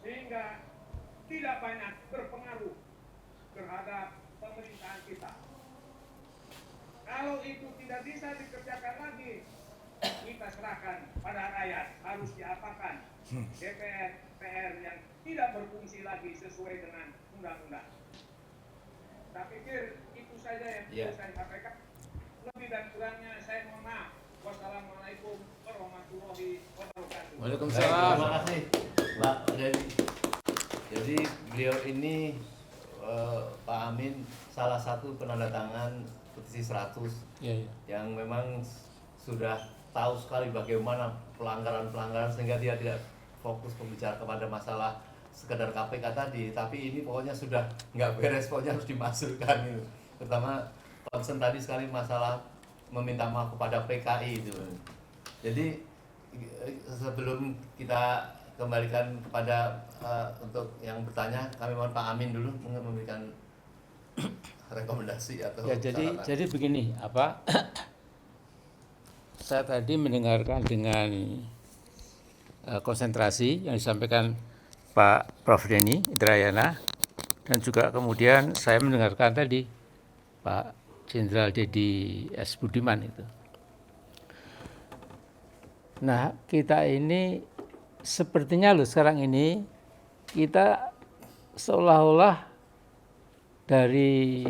sehingga tidak banyak berpengaruh terhadap pemerintahan kita. Kalau itu tidak bisa dikerjakan lagi, kita serahkan pada rakyat, harus diapakan DPR, PR yang tidak berfungsi lagi sesuai dengan undang-undang. Saya pikir itu saja yang perlu saya sampaikan. Lebih dan kurangnya saya mohon maaf. Wassalamualaikum warahmatullahi wabarakatuh. Waalaikumsalam. Terima kasih, Pak. Jadi beliau ini Pak Amin salah satu penandatangan petisi 100 yang memang sudah tahu sekali bagaimana pelanggaran-pelanggaran sehingga dia tidak fokus membicara kepada masalah sekedar KPK tadi, tapi ini pokoknya sudah nggak beres, pokoknya harus dimasukkan itu. Terutama concern tadi sekali masalah meminta maaf kepada PKI itu. Jadi sebelum kita kembalikan kepada untuk yang bertanya, kami mohon Pak Amin dulu memberikan rekomendasi atau Ya, jadi begini, saya tadi mendengarkan dengan konsentrasi yang disampaikan Pak Prof. Denny Indrayana, dan juga kemudian saya mendengarkan tadi Pak Jenderal Deddy S. Budiman itu. Nah, kita ini sepertinya sekarang ini kita seolah-olah dari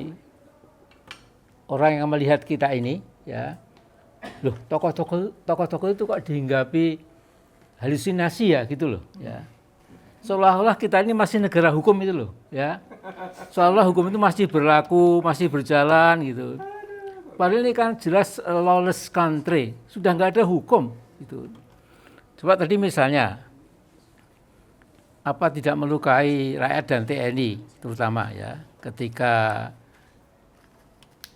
orang yang melihat kita ini, ya, tokoh-tokoh itu kok dihinggapi halusinasi ya gitu loh, ya. Seolah-olah kita ini masih negara hukum itu loh, ya. Seolah hukum itu masih berlaku, masih berjalan gitu. Padahal ini kan jelas lawless country, sudah nggak ada hukum gitu. Coba tadi misalnya tidak melukai rakyat dan TNI terutama, ya, ketika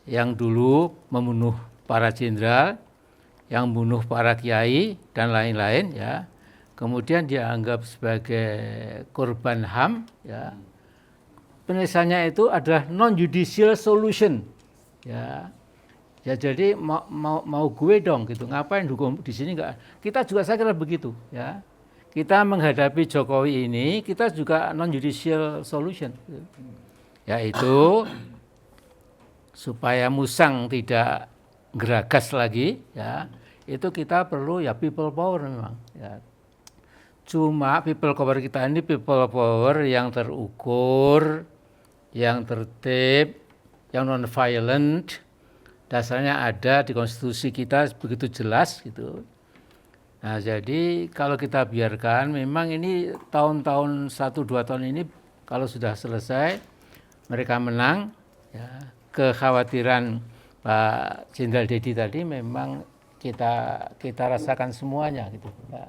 yang dulu membunuh para jenderal, yang membunuh para kiai dan lain-lain, ya, kemudian dianggap sebagai korban HAM, ya. Penulisannya itu adalah non-judicial solution, ya. Ya jadi mau gue dong gitu, ngapain hukum di sini nggak? Kita juga saya kira begitu, ya. Kita menghadapi Jokowi ini, kita juga non-judicial solution, yaitu supaya musang tidak geragas lagi, ya, itu kita perlu ya people power memang, ya. Cuma people power kita ini people power yang terukur, yang tertib, yang non violent, dasarnya ada di konstitusi kita begitu jelas gitu. Nah, jadi kalau kita biarkan, memang ini tahun-tahun 1-2 tahun ini kalau sudah selesai mereka menang, ya, kekhawatiran Pak Jenderal Deddy tadi memang kita rasakan semuanya gitu, ya.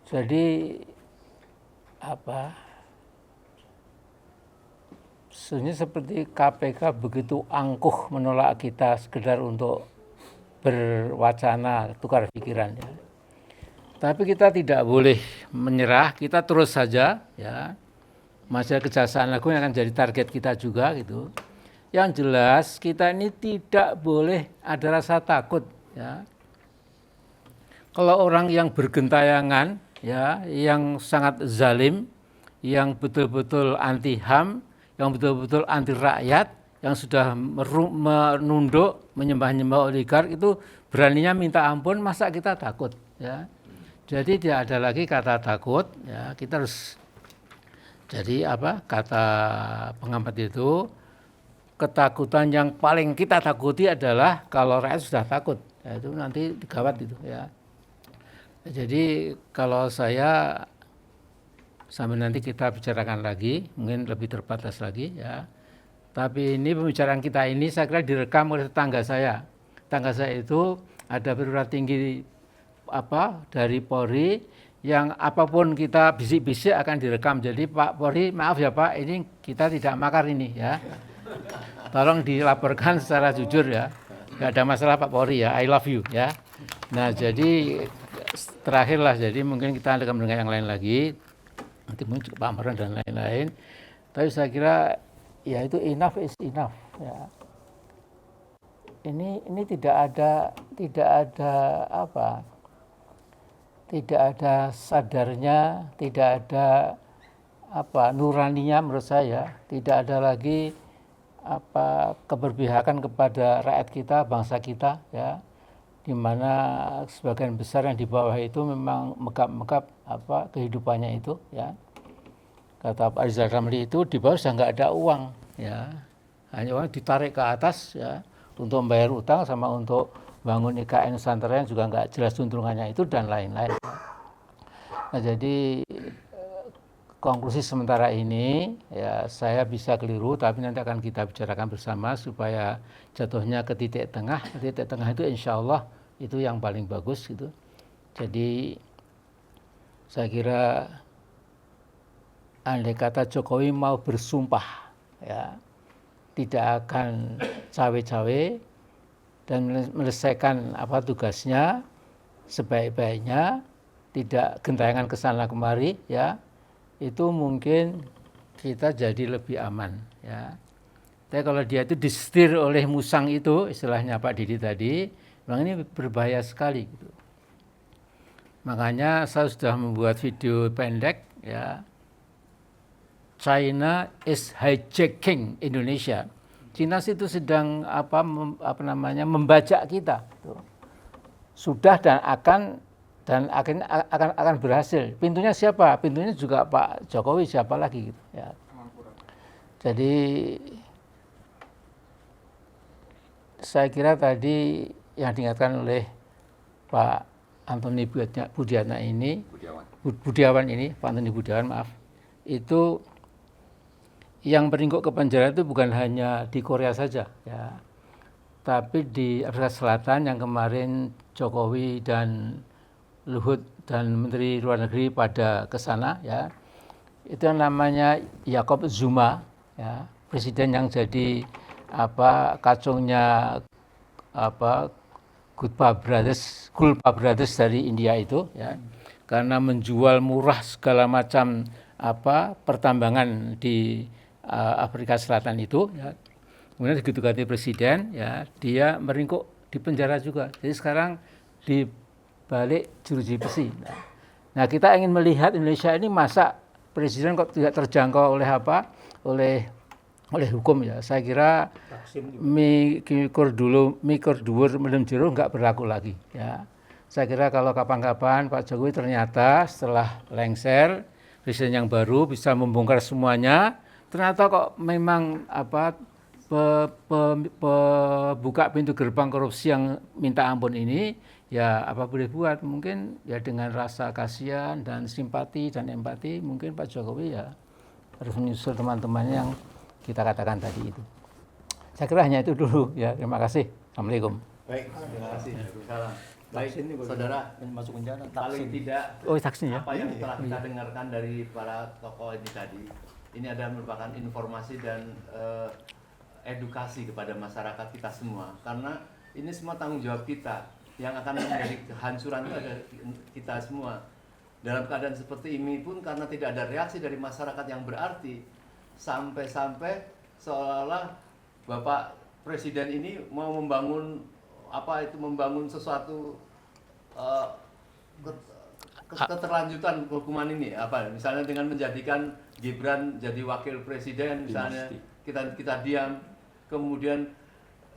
Jadi sebenarnya seperti KPK begitu angkuh menolak kita sekedar untuk berwacana, tukar pikiran, ya. Tapi kita tidak boleh menyerah, kita terus saja, ya. Masa Kejaksaan Agung yang akan jadi target kita juga gitu. Yang jelas kita ini tidak boleh ada rasa takut, ya. Kalau orang yang bergentayangan, ya, yang sangat zalim, yang betul-betul anti HAM, yang betul-betul anti rakyat, yang sudah menunduk, menyembah-nyembah oligark, itu beraninya minta ampun, masa kita takut, ya. Jadi tidak ada lagi kata takut, ya. Kita harus, jadi kata pengamat itu, ketakutan yang paling kita takuti adalah kalau rakyat sudah takut, ya, itu nanti gawat itu, ya. Jadi kalau saya sambil nanti kita bicarakan lagi, mungkin lebih terbatas lagi ya. Tapi ini pembicaraan kita ini saya kira direkam oleh tetangga saya. Tetangga saya itu ada perwira tinggi dari Polri yang apapun kita bisik-bisik akan direkam. Jadi Pak Polri, maaf ya Pak, ini kita tidak makar ini ya. Tolong dilaporkan secara jujur ya. Gak ada masalah Pak Polri ya, I love you ya. Nah jadi terakhirlah, jadi mungkin kita akan mendengar yang lain lagi, nanti mungkin Pak Amran dan lain-lain. Tapi saya kira ya itu enough is enough ya. Ini tidak ada sadarnya, tidak ada nuraninya menurut saya, tidak ada lagi keberpihakan kepada rakyat kita, bangsa kita ya, di mana sebagian besar yang di bawah itu memang megap-megap kehidupannya itu ya. Kata Pak Rizal Ramli itu di bawah sudah nggak ada uang ya, hanya uang ditarik ke atas ya untuk membayar utang sama untuk bangun IKN Nusantara yang juga nggak jelas untungannya itu dan lain-lain. Nah jadi konklusi sementara ini ya saya bisa keliru, tapi nanti akan kita bicarakan bersama supaya jatuhnya ke titik tengah. Titik tengah itu insya Allah itu yang paling bagus gitu. Jadi saya kira andai kata Jokowi mau bersumpah ya tidak akan cawe-cawe dan menyelesaikan tugasnya sebaik-baiknya, tidak gentayangan ke sana kemari ya, itu mungkin kita jadi lebih aman ya. Tapi kalau dia itu disetir oleh musang itu, istilahnya Pak Didi tadi, memang ini berbahaya sekali gitu. Makanya saya sudah membuat video pendek ya, China is hijacking Indonesia. China itu sedang membajak kita. Sudah dan akan berhasil. Pintunya siapa? Pintunya juga Pak Jokowi, siapa lagi gitu ya. Jadi saya kira tadi yang diingatkan oleh Pak Antoni Budiawan ini, Pak Antoni Budiawan maaf, itu yang beringkuk ke penjara itu bukan hanya di Korea saja ya, tapi di Afrika Selatan yang kemarin Jokowi dan Luhut dan Menteri Luar Negeri pada ke sana ya. Itu yang namanya Jacob Zuma ya, presiden yang jadi kacungnya Gulpa Brothers dari India itu ya. Karena menjual murah segala macam pertambangan di Afrika Selatan itu ya. Kemudian begitu ganti presiden ya, dia meringkuk di penjara juga. Jadi sekarang di balik jeruji besi. Nah, kita ingin melihat Indonesia ini masa presiden kok tidak terjangkau oleh oleh hukum ya. Saya kira mikir dhuwur mendem jero nggak berlaku lagi ya. Saya kira kalau kapan-kapan Pak Jokowi ternyata setelah lengser presiden yang baru bisa membongkar semuanya, ternyata kok memang buka pintu gerbang korupsi yang minta ampun ini, ya apa boleh buat, mungkin ya dengan rasa kasihan dan simpati dan empati, mungkin Pak Jokowi ya harus menyusul teman-temannya yang kita katakan tadi itu. Saya kira hanya itu dulu ya, terima kasih. Assalamualaikum. Baik, terima kasih. Salam. Baik, saudara, masuk penjara. paling tidak Taksin ya. apa yang telah kita dengarkan dari para tokoh ini tadi, ini adalah merupakan informasi dan edukasi kepada masyarakat kita semua, karena ini semua tanggung jawab kita. Yang akan menjadi kehancuran itu ada kita semua. Dalam keadaan seperti ini pun karena tidak ada reaksi dari masyarakat yang berarti, sampai-sampai seolah-olah Bapak Presiden ini mau membangun sesuatu keterlanjutan hukuman ini, misalnya dengan menjadikan Gibran jadi wakil presiden, misalnya kita diam, kemudian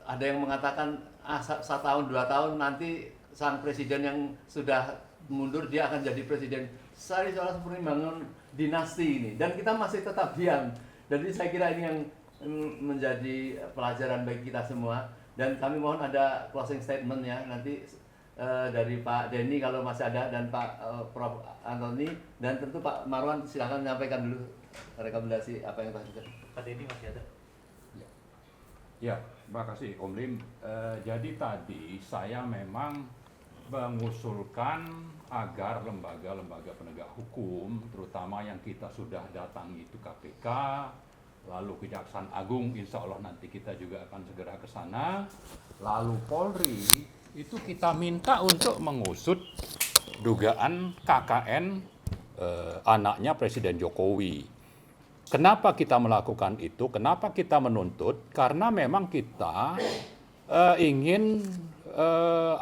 ada yang mengatakan 1 tahun 2 tahun nanti sang presiden yang sudah mundur dia akan jadi presiden. Saya seolah seperti membangun dinasti ini dan kita masih tetap diam. Jadi saya kira ini yang menjadi pelajaran bagi kita semua, dan kami mohon ada closing statement ya nanti dari Pak Denny kalau masih ada, dan Pak Prof Antoni, dan tentu Pak Marwan silakan menyampaikan dulu rekomendasi apa yang tadi. Pak Denny masih ada. Ya, terima kasih Om Lim. Jadi tadi saya memang mengusulkan agar lembaga-lembaga penegak hukum, terutama yang kita sudah datangi itu KPK, lalu Kejaksaan Agung, insya Allah nanti kita juga akan segera ke sana, lalu Polri, itu kita minta untuk mengusut dugaan KKN anaknya Presiden Jokowi. Kenapa kita melakukan itu? Kenapa kita menuntut? Karena memang kita ingin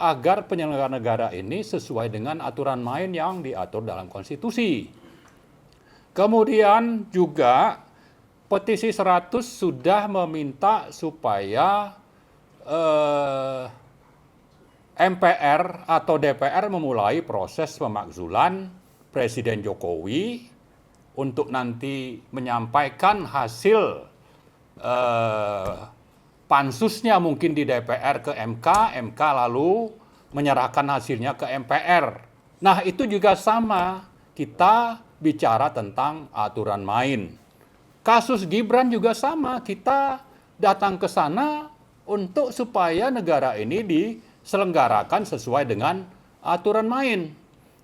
agar penyelenggara negara ini sesuai dengan aturan main yang diatur dalam konstitusi. Kemudian juga petisi 100 sudah meminta supaya MPR atau DPR memulai proses pemakzulan Presiden Jokowi untuk nanti menyampaikan hasil pansusnya mungkin di DPR ke MK, MK lalu menyerahkan hasilnya ke MPR. Nah, itu juga sama, kita bicara tentang aturan main. Kasus Gibran juga sama, kita datang ke sana untuk supaya negara ini diselenggarakan sesuai dengan aturan main.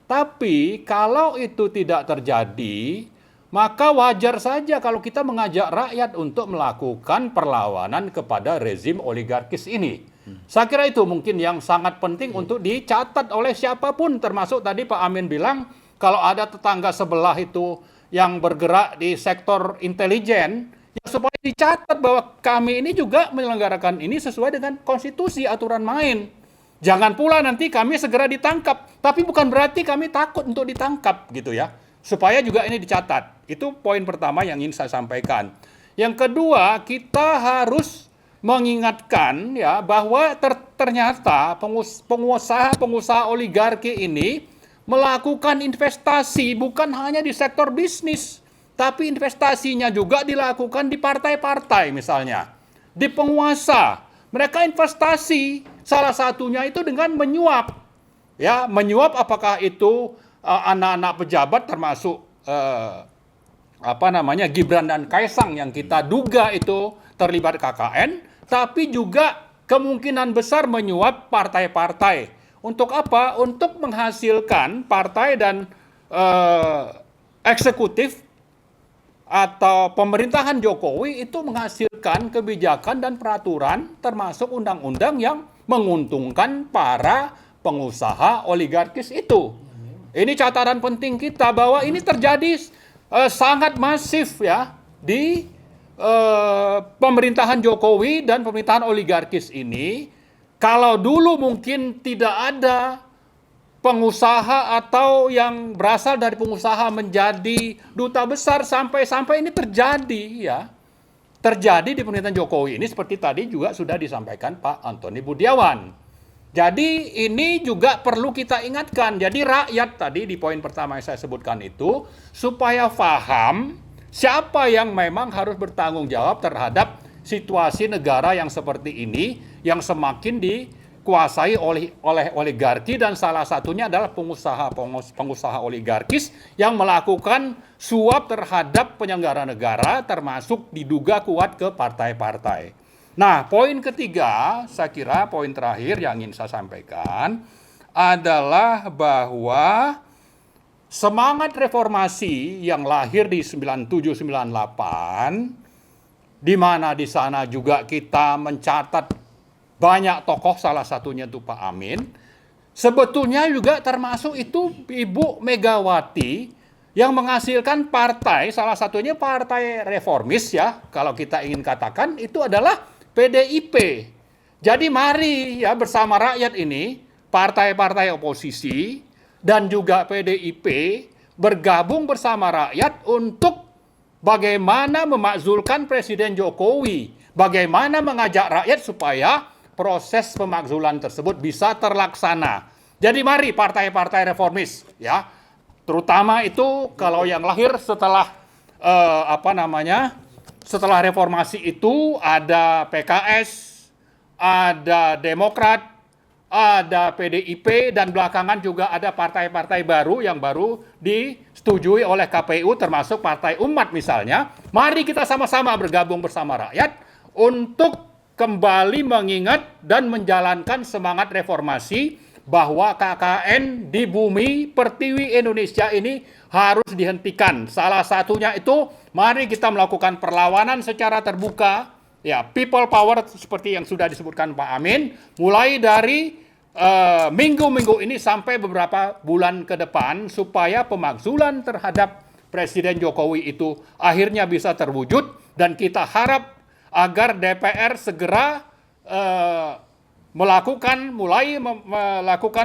Tapi kalau itu tidak terjadi, maka wajar saja kalau kita mengajak rakyat untuk melakukan perlawanan kepada rezim oligarkis ini. Saya kira itu mungkin yang sangat penting untuk dicatat oleh siapapun, termasuk tadi Pak Amin bilang, kalau ada tetangga sebelah itu yang bergerak di sektor intelijen, ya supaya dicatat bahwa kami ini juga menyelenggarakan ini sesuai dengan konstitusi, aturan main. Jangan pula nanti kami segera ditangkap, tapi bukan berarti kami takut untuk ditangkap gitu ya. Supaya juga ini dicatat. Itu poin pertama yang ingin saya sampaikan. Yang kedua, kita harus mengingatkan ya bahwa ternyata pengusaha oligarki ini melakukan investasi bukan hanya di sektor bisnis, tapi investasinya juga dilakukan di partai-partai misalnya. Di penguasa, mereka investasi salah satunya itu dengan menyuap. Ya, menyuap apakah itu anak-anak pejabat termasuk Gibran dan Kaisang yang kita duga itu terlibat KKN, tapi juga kemungkinan besar menyuap partai-partai. Untuk apa? Untuk menghasilkan partai dan eksekutif atau pemerintahan Jokowi itu menghasilkan kebijakan dan peraturan termasuk undang-undang yang menguntungkan para pengusaha oligarkis itu. Ini catatan penting kita bahwa ini terjadi sangat masif ya di pemerintahan Jokowi dan pemerintahan oligarkis ini. Kalau dulu mungkin tidak ada pengusaha atau yang berasal dari pengusaha menjadi duta besar, sampai ini terjadi ya. Terjadi di pemerintahan Jokowi ini seperti tadi juga sudah disampaikan Pak Antoni Budiawan. Jadi ini juga perlu kita ingatkan. Jadi rakyat tadi di poin pertama yang saya sebutkan itu supaya paham siapa yang memang harus bertanggung jawab terhadap situasi negara yang seperti ini yang semakin dikuasai oleh oligarki, dan salah satunya adalah pengusaha oligarkis yang melakukan suap terhadap penyelenggara negara termasuk diduga kuat ke partai-partai. Nah, poin ketiga, saya kira poin terakhir yang ingin saya sampaikan adalah bahwa semangat reformasi yang lahir di 97-98, di mana di sana juga kita mencatat banyak tokoh, salah satunya itu Pak Amin, sebetulnya juga termasuk itu Ibu Megawati yang menghasilkan partai, salah satunya partai reformis ya, kalau kita ingin katakan itu adalah PDIP. Jadi mari ya bersama rakyat ini, partai-partai oposisi dan juga PDIP bergabung bersama rakyat untuk bagaimana memakzulkan Presiden Jokowi, bagaimana mengajak rakyat supaya proses pemakzulan tersebut bisa terlaksana. Jadi mari partai-partai reformis ya, terutama itu kalau yang lahir setelah setelah reformasi itu ada PKS, ada Demokrat, ada PDIP, dan belakangan juga ada partai-partai baru yang baru disetujui oleh KPU, termasuk Partai Umat misalnya. Mari kita sama-sama bergabung bersama rakyat untuk kembali mengingat dan menjalankan semangat reformasi bahwa KKN di bumi pertiwi Indonesia ini harus dihentikan. Salah satunya itu, mari kita melakukan perlawanan secara terbuka, ya, people power seperti yang sudah disebutkan Pak Amin, mulai dari minggu-minggu ini sampai beberapa bulan ke depan, supaya pemakzulan terhadap Presiden Jokowi itu akhirnya bisa terwujud, dan kita harap agar DPR segera melakukan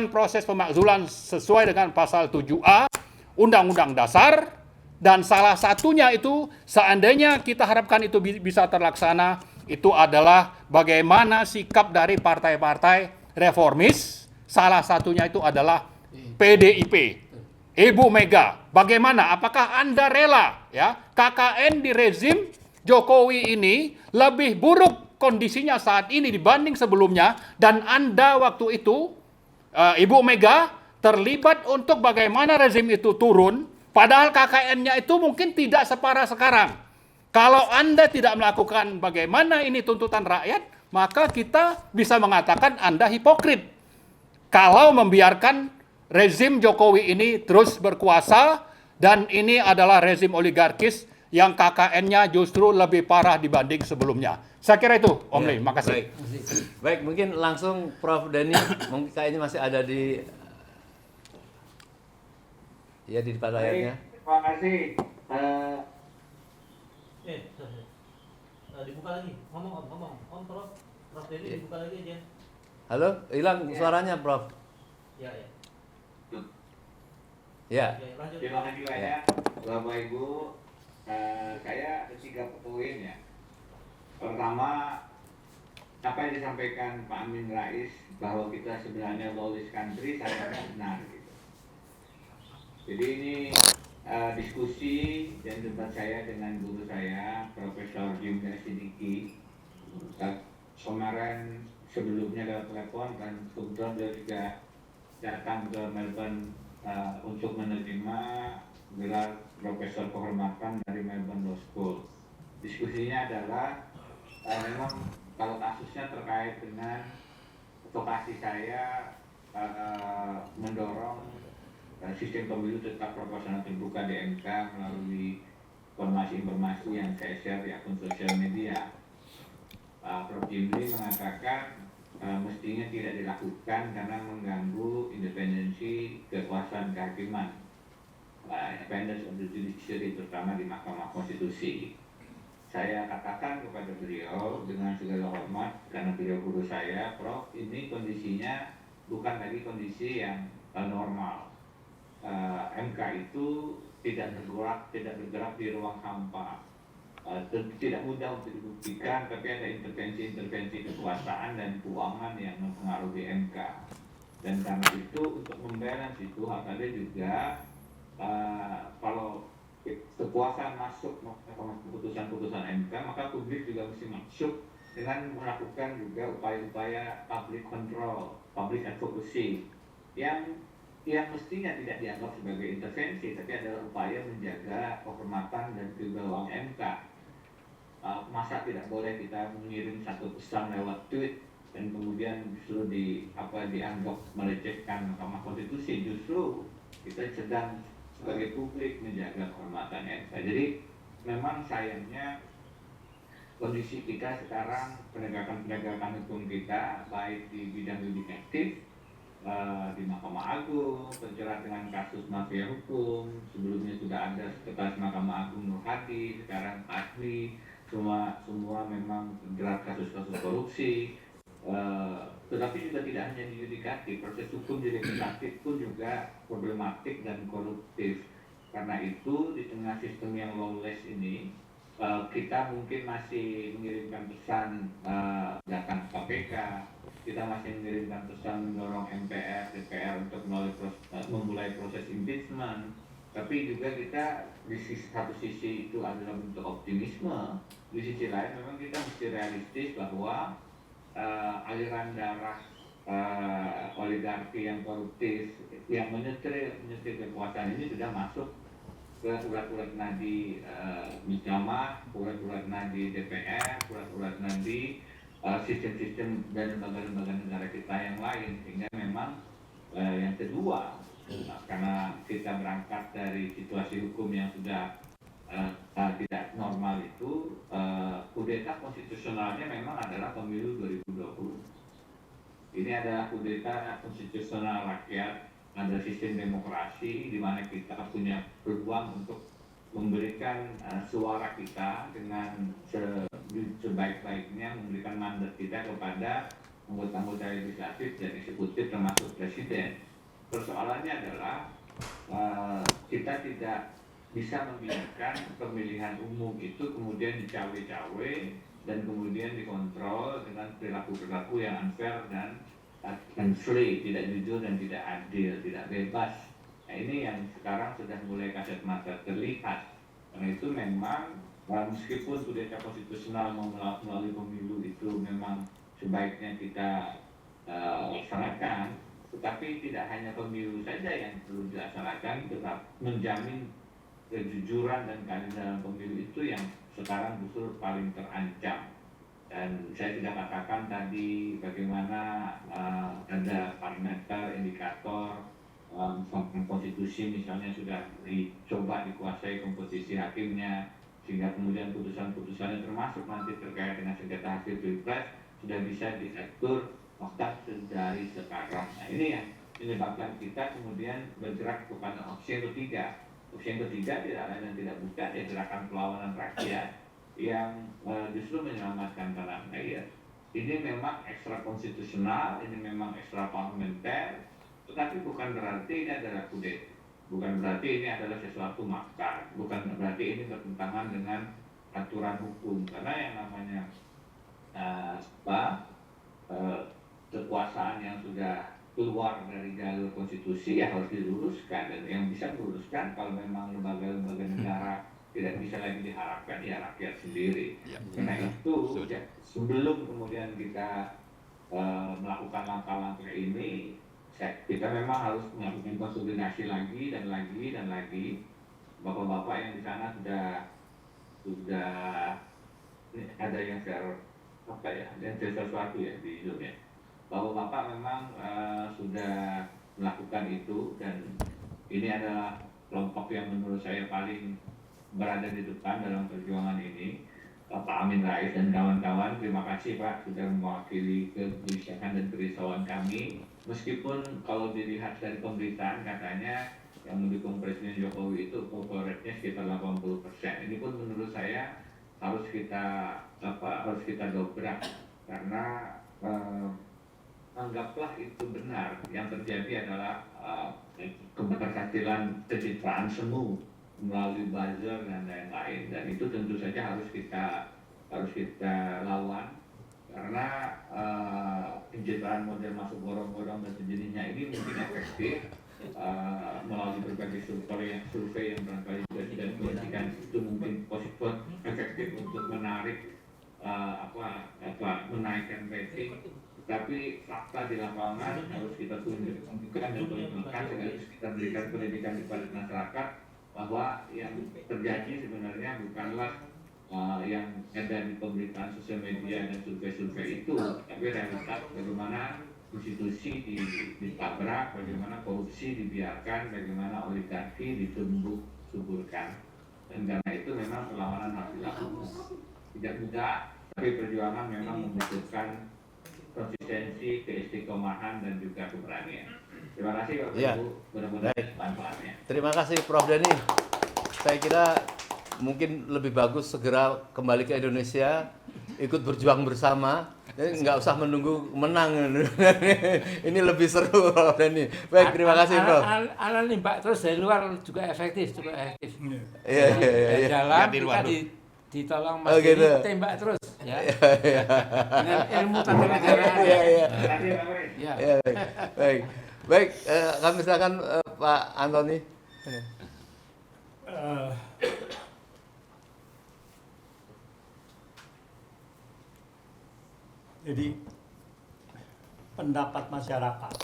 proses pemakzulan sesuai dengan pasal 7A Undang-Undang Dasar, dan salah satunya itu, seandainya kita harapkan itu bisa terlaksana, itu adalah bagaimana sikap dari partai-partai reformis. Salah satunya itu adalah PDIP, Ibu Mega. Bagaimana? Apakah Anda rela, ya, KKN di rezim Jokowi ini lebih buruk kondisinya saat ini dibanding sebelumnya, dan Anda waktu itu, Ibu Mega, terlibat untuk bagaimana rezim itu turun, padahal KKN-nya itu mungkin tidak separah sekarang. Kalau Anda tidak melakukan bagaimana ini tuntutan rakyat, maka kita bisa mengatakan Anda hipokrit. Kalau membiarkan rezim Jokowi ini terus berkuasa, dan ini adalah rezim oligarkis yang KKN-nya justru lebih parah dibanding sebelumnya. Saya kira itu, Om Lee. Makasih. Baik, mungkin langsung Prof. Denny, mungkin kayaknya masih ada di depan layarnya. Terima kasih. Dibuka lagi. Ngomong. Prof Denny dibuka lagi aja. Halo, hilang suaranya, Prof. Ya. Ya. Lanjut. Terima kasih banyak, Bapak Ibu. Saya ada 3 poin ya. Pertama, apa yang disampaikan Pak Amin Rais bahwa kita sebenarnya lawless country, saya benar gitu. Jadi ini diskusi dan debat saya dengan guru saya, Profesor Jimmy Sidiki. Kemarin sebelumnya lewat telepon, dan kebetulan beliau juga datang ke Melbourne untuk menerima gelar Profesor Kehormatan dari Melbourne Law School. Diskusinya adalah memang kalau kasusnya terkait dengan vokasi saya mendorong sistem pemilu tetap proporsional terbuka di MK melalui informasi-informasi yang saya share di akun sosial media. Prof. Jimli mengatakan mestinya tidak dilakukan karena mengganggu independensi kekuasaan kehakiman, independence of the judiciary, terutama di Mahkamah Konstitusi. Saya katakan kepada beliau dengan segala hormat, karena beliau guru saya, Prof, ini kondisinya bukan lagi kondisi yang normal. MK itu tidak bergerak di ruang hampa. Tidak mudah untuk dibuktikan, tapi ada intervensi kekuasaan dan keuangan yang mempengaruhi MK. Dan karena itu, untuk membalance itu harus ada juga kalau kekuasaan masuk keputusan-keputusan MK, maka publik juga mesti masuk dengan melakukan juga upaya-upaya public control, public advocacy yang mestinya tidak dianggap sebagai intervensi, tapi adalah upaya menjaga kehormatan dan kewibawaan MK. Masa tidak boleh kita mengirim satu pesan lewat tweet dan kemudian justru dianggap melecehkan Mahkamah Konstitusi. Justru kita sedang sebagai publik menjaga kehormatan MK. Jadi memang sayangnya kondisi kita sekarang, penegakan hukum kita baik di bidang yudikatif, di Mahkamah Agung, terjerat dengan kasus mafia hukum, sebelumnya sudah ada Sekretaris Mahkamah Agung Nur Hadi, sekarang ahli, semua memang terjerat kasus-kasus korupsi. Tetapi juga tidak hanya di yudikatif, proses hukum di legislatif pun juga problematik dan koruptif. Karena itu di tengah sistem yang lawless ini, kita mungkin masih mengirimkan pesan datang ke KPK, kita masih mengirimkan pesan mendorong MPR, DPR untuk memulai proses impeachment. Tapi juga kita di satu sisi itu adalah bentuk optimisme, di sisi lain memang kita mesti realistis bahwa aliran darah oligarki yang koruptif yang menyetir kekuasaan ini sudah masuk ke urat-urat nadi mahkamah, urat-urat nadi DPR, urat-urat nadi sistem-sistem dan lembaga-lembaga negara kita yang lain, sehingga memang yang kedua, karena kita berangkat dari situasi hukum yang sudah tidak normal itu, kudeta konstitusionalnya memang adalah pemilu 2020. Ini adalah kudeta konstitusional rakyat, ada sistem demokrasi di mana kita punya peluang untuk memberikan suara kita dengan sebaik-baiknya, memberikan mandat kita kepada anggota-anggota legislatif dan eksekutif termasuk presiden. Persoalannya adalah kita tidak bisa membiarkan pemilihan umum itu kemudian dicawe-cawe dan kemudian dikontrol dengan perilaku-perilaku yang unfair dan free, tidak jujur dan tidak adil, tidak bebas. Nah, ini yang sekarang sudah mulai kasat mata terlihat. Karena itu memang meskipun kudeta konstitusional melalui pemilu itu memang sebaiknya kita laksanakan, tetapi tidak hanya pemilu saja yang perlu dilaksanakan, tetap menjamin kejujuran dan keadilan dalam pemilu itu yang sekarang justru paling terancam. Dan saya sudah katakan tadi bagaimana ada parameter, indikator, konstitusi misalnya sudah dicoba dikuasai komposisi hakimnya, sehingga kemudian putusan-putusannya termasuk nanti terkait dengan sengketa hasil pilpres sudah bisa diatur bahkan dari sekarang. Nah, ini yang menyebabkan kita kemudian bergerak kepada opsi yang ketiga. Opsi yang ketiga tidak lain dan tidak bukan ya gerakan perlawanan rakyat yang justru menyelamatkan tanah air. Ini memang ekstra konstitusional, ini memang ekstra parlementer, tetapi bukan berarti ini adalah kudeta, bukan berarti ini adalah sesuatu makar, bukan berarti ini bertentangan dengan aturan hukum, karena yang namanya kekuasaan yang sudah keluar dari jalur konstitusi ya harus diluruskan, dan yang bisa meluruskan kalau memang lembaga-lembaga negara tidak bisa lagi diharapkan ya rakyat sendiri. Karena itu ya, sebelum kemudian kita melakukan langkah-langkah ini, kita memang harus melakukan konsolidasi lagi dan lagi dan lagi. Bapak-bapak yang di sana sudah ada yang share yang share sesuatu ya di Zoom ya. Bapak-bapak memang sudah melakukan itu, dan ini adalah kelompok yang menurut saya paling berada di depan dalam perjuangan ini. Pak Amin Rais dan kawan-kawan, terima kasih Pak sudah mewakili kegelisahan dan kerisauan kami. Meskipun kalau dilihat dari pemberitaan katanya yang mendukung Presiden Jokowi itu approval rate-nya sekitar 80%. Ini pun menurut saya harus kita dobrak, karena anggaplah itu benar. Yang terjadi adalah keberhasilan pencitraan semu melalui buzzer dan lain-lain, dan itu tentu saja harus kita lawan, karena pencitraan model masuk gorong-gorong dan sejenisnya ini mungkin efektif melalui berbagai survei yang barangkali juga sudah dipublikasikan, itu mungkin positif efektif untuk menarik menaikkan rating. Tapi fakta di lapangan harus kita tunjukkan dan tunjukkan, harus kita berikan pendidikan kepada masyarakat bahwa yang terjadi sebenarnya bukanlah yang ada di pemberitaan sosial media dan survei-survei itu, tapi realitas bagaimana institusi ditabrak, bagaimana korupsi dibiarkan, bagaimana oligarki ditumbuh-suburkan. Dan karena itu memang perlawanan harus dilakukan. Tidak mudah, tapi perjuangan memang membutuhkan konsistensi, keistiqomahan, dan juga keberanian. Terima kasih Bapak Ibu, mudah-mudahan manfaatnya. Terima kasih Prof. Denny. Saya kira mungkin lebih bagus segera kembali ke Indonesia, ikut berjuang bersama. Jadi nggak usah menunggu menang. Ini lebih seru Prof. Denny. Baik, terima kasih Prof. Nembak terus dari luar juga efektif. Iya. Dari dalam di kita luar ditolong Oh, Mas gitu. Denny tembak terus ya. Dengan ilmu tata negaraan. Iya. Terima kasih Pak Pres. Ya. Ya, baik. Kami silakan Pak Antoni. Jadi pendapat masyarakat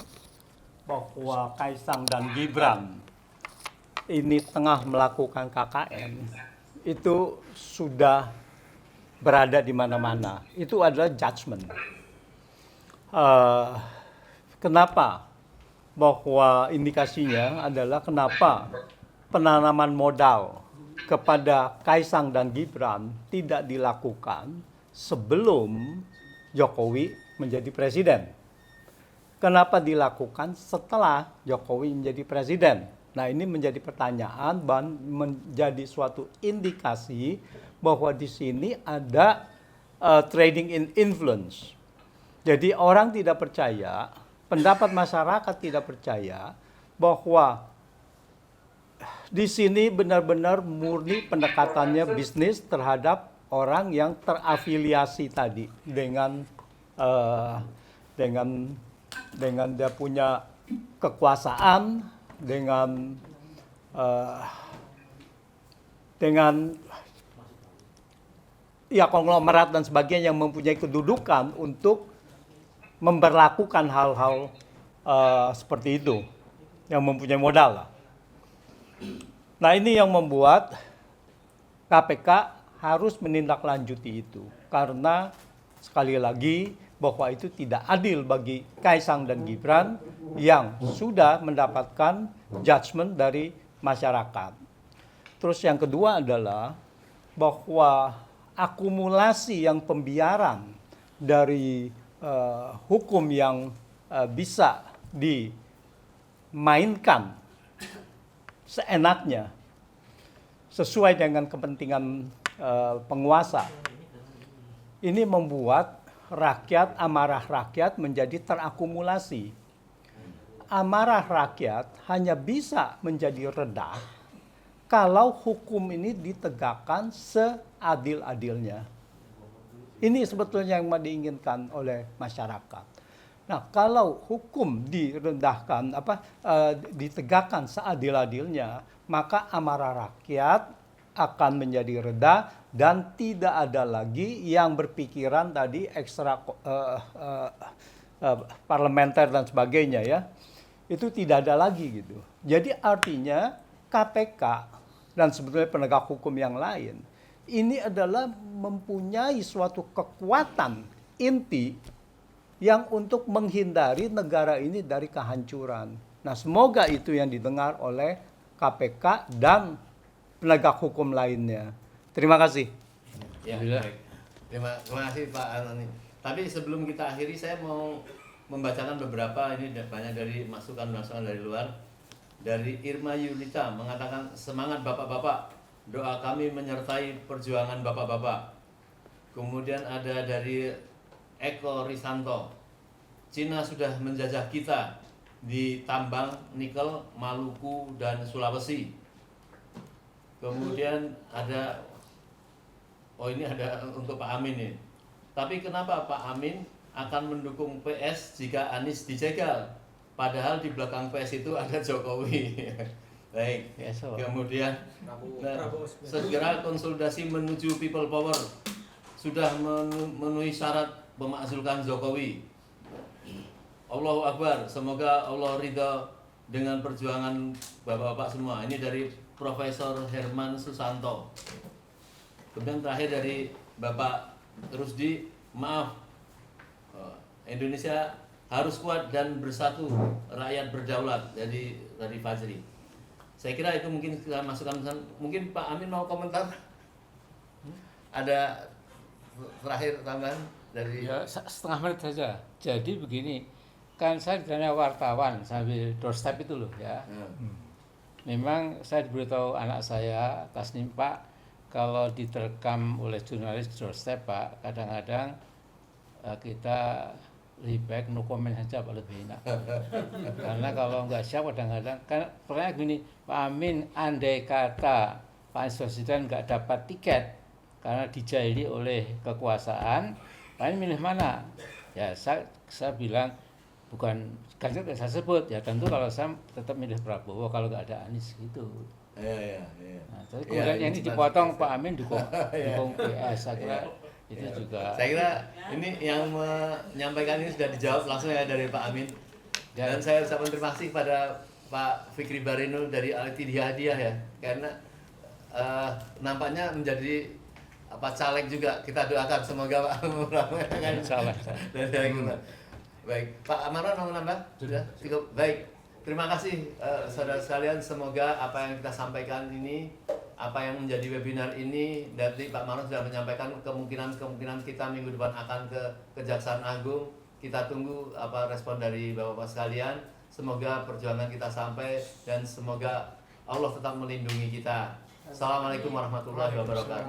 bahwa Kaisang dan Gibran ini tengah melakukan KKN itu sudah berada di mana-mana. Itu adalah judgment. Kenapa? Bahwa indikasinya adalah kenapa penanaman modal kepada Kaisang dan Gibran tidak dilakukan sebelum Jokowi menjadi presiden. Kenapa dilakukan setelah Jokowi menjadi presiden? Nah, ini menjadi pertanyaan dan menjadi suatu indikasi bahwa di sini ada trading in influence. Jadi orang tidak percaya, pendapat masyarakat tidak percaya bahwa di sini benar-benar murni pendekatannya bisnis terhadap orang yang terafiliasi tadi dengan dia punya kekuasaan, dengan ya konglomerat dan sebagainya yang mempunyai kedudukan untuk memberlakukan hal-hal seperti itu, yang mempunyai modal lah. Nah, ini yang membuat KPK harus menindaklanjuti itu, karena sekali lagi bahwa itu tidak adil bagi Kaisang dan Gibran yang sudah mendapatkan judgment dari masyarakat. Terus yang kedua adalah bahwa akumulasi yang pembiaran dari hukum yang bisa dimainkan seenaknya sesuai dengan kepentingan penguasa. Ini membuat amarah rakyat menjadi terakumulasi. Amarah rakyat hanya bisa menjadi reda kalau hukum ini ditegakkan seadil-adilnya. Ini sebetulnya yang diinginkan oleh masyarakat. Nah, kalau hukum ditegakkan seadil-adilnya, maka amarah rakyat akan menjadi reda dan tidak ada lagi yang berpikiran tadi ekstra parlementer dan sebagainya ya. Itu tidak ada lagi gitu. Jadi artinya KPK dan sebetulnya penegak hukum yang lain ini adalah mempunyai suatu kekuatan inti yang untuk menghindari negara ini dari kehancuran. Nah, semoga itu yang didengar oleh KPK dan penegak hukum lainnya. Terima kasih. Ya, baik. Terima kasih Pak Anoni. Tapi sebelum kita akhiri, saya mau membacakan beberapa, ini banyak dari masukan-masukan dari luar. Dari Irma Yunita mengatakan, semangat Bapak-Bapak, doa kami menyertai perjuangan Bapak-Bapak. Kemudian ada dari Eko Risanto, Cina sudah menjajah kita di tambang nikel, Maluku, dan Sulawesi. Kemudian ada, ini ada untuk Pak Amin nih. Tapi kenapa Pak Amin akan mendukung PS jika Anies dijegal? Padahal di belakang PS itu ada Jokowi. Baik. Kemudian segera konsolidasi menuju people power. Sudah memenuhi syarat memakzulkan Jokowi. Allahu Akbar. Semoga Allah ridha dengan perjuangan Bapak-bapak semua. Ini dari Profesor Herman Susanto. Kemudian terakhir dari Bapak Rusdi, maaf, Indonesia harus kuat dan bersatu, rakyat berdaulat. Jadi dari Fajri. Saya kira itu mungkin kita masukkan. Mungkin Pak Amin mau komentar? Ada terakhir tambahan dari? Ya, setengah menit saja. Jadi begini, kan saya ditanya wartawan sambil doorstep itu loh ya. Memang saya diberitahu anak saya, Tasnim, Pak, kalau diterkam oleh jurnalis doorstep Pak, kadang-kadang kita lebih baik no comment saja Pak, lebih enak. Karena kalau nggak siap kadang-kadang, kan pertanyaan gini, Pak Amin, andai kata Pak Anies Baswedan nggak dapat tiket karena dijahili oleh kekuasaan, Pak Amin milih mana? Ya saya bilang, bukan, kan saya sebut, ya tentu kalau saya tetap milih Prabowo kalau nggak ada Anies gitu. Iya. Nah, terus kemudian yang ini dipotong Pak Amin dukung PS, saya kira itu juga. Saya kira ini yang menyampaikan ini sudah dijawab langsung ya dari Pak Amin. Dan saya ucapkan terima kasih kepada Pak Fikri Barino dari Al-Ittihad Hadiah ya, karena nampaknya menjadi caleg juga. Kita doakan semoga Pak kan Salah. Baik, Pak Amara mau nambah? Sudah cukup. Baik, terima kasih saudara sekalian. Semoga apa yang kita sampaikan ini, apa yang menjadi webinar ini, dari Pak Marwan sudah menyampaikan kemungkinan kita minggu depan akan ke Kejaksaan Agung. Kita tunggu apa respon dari Bapak-Bapak sekalian. Semoga perjuangan kita sampai dan semoga Allah tetap melindungi kita. Assalamualaikum warahmatullahi wabarakatuh.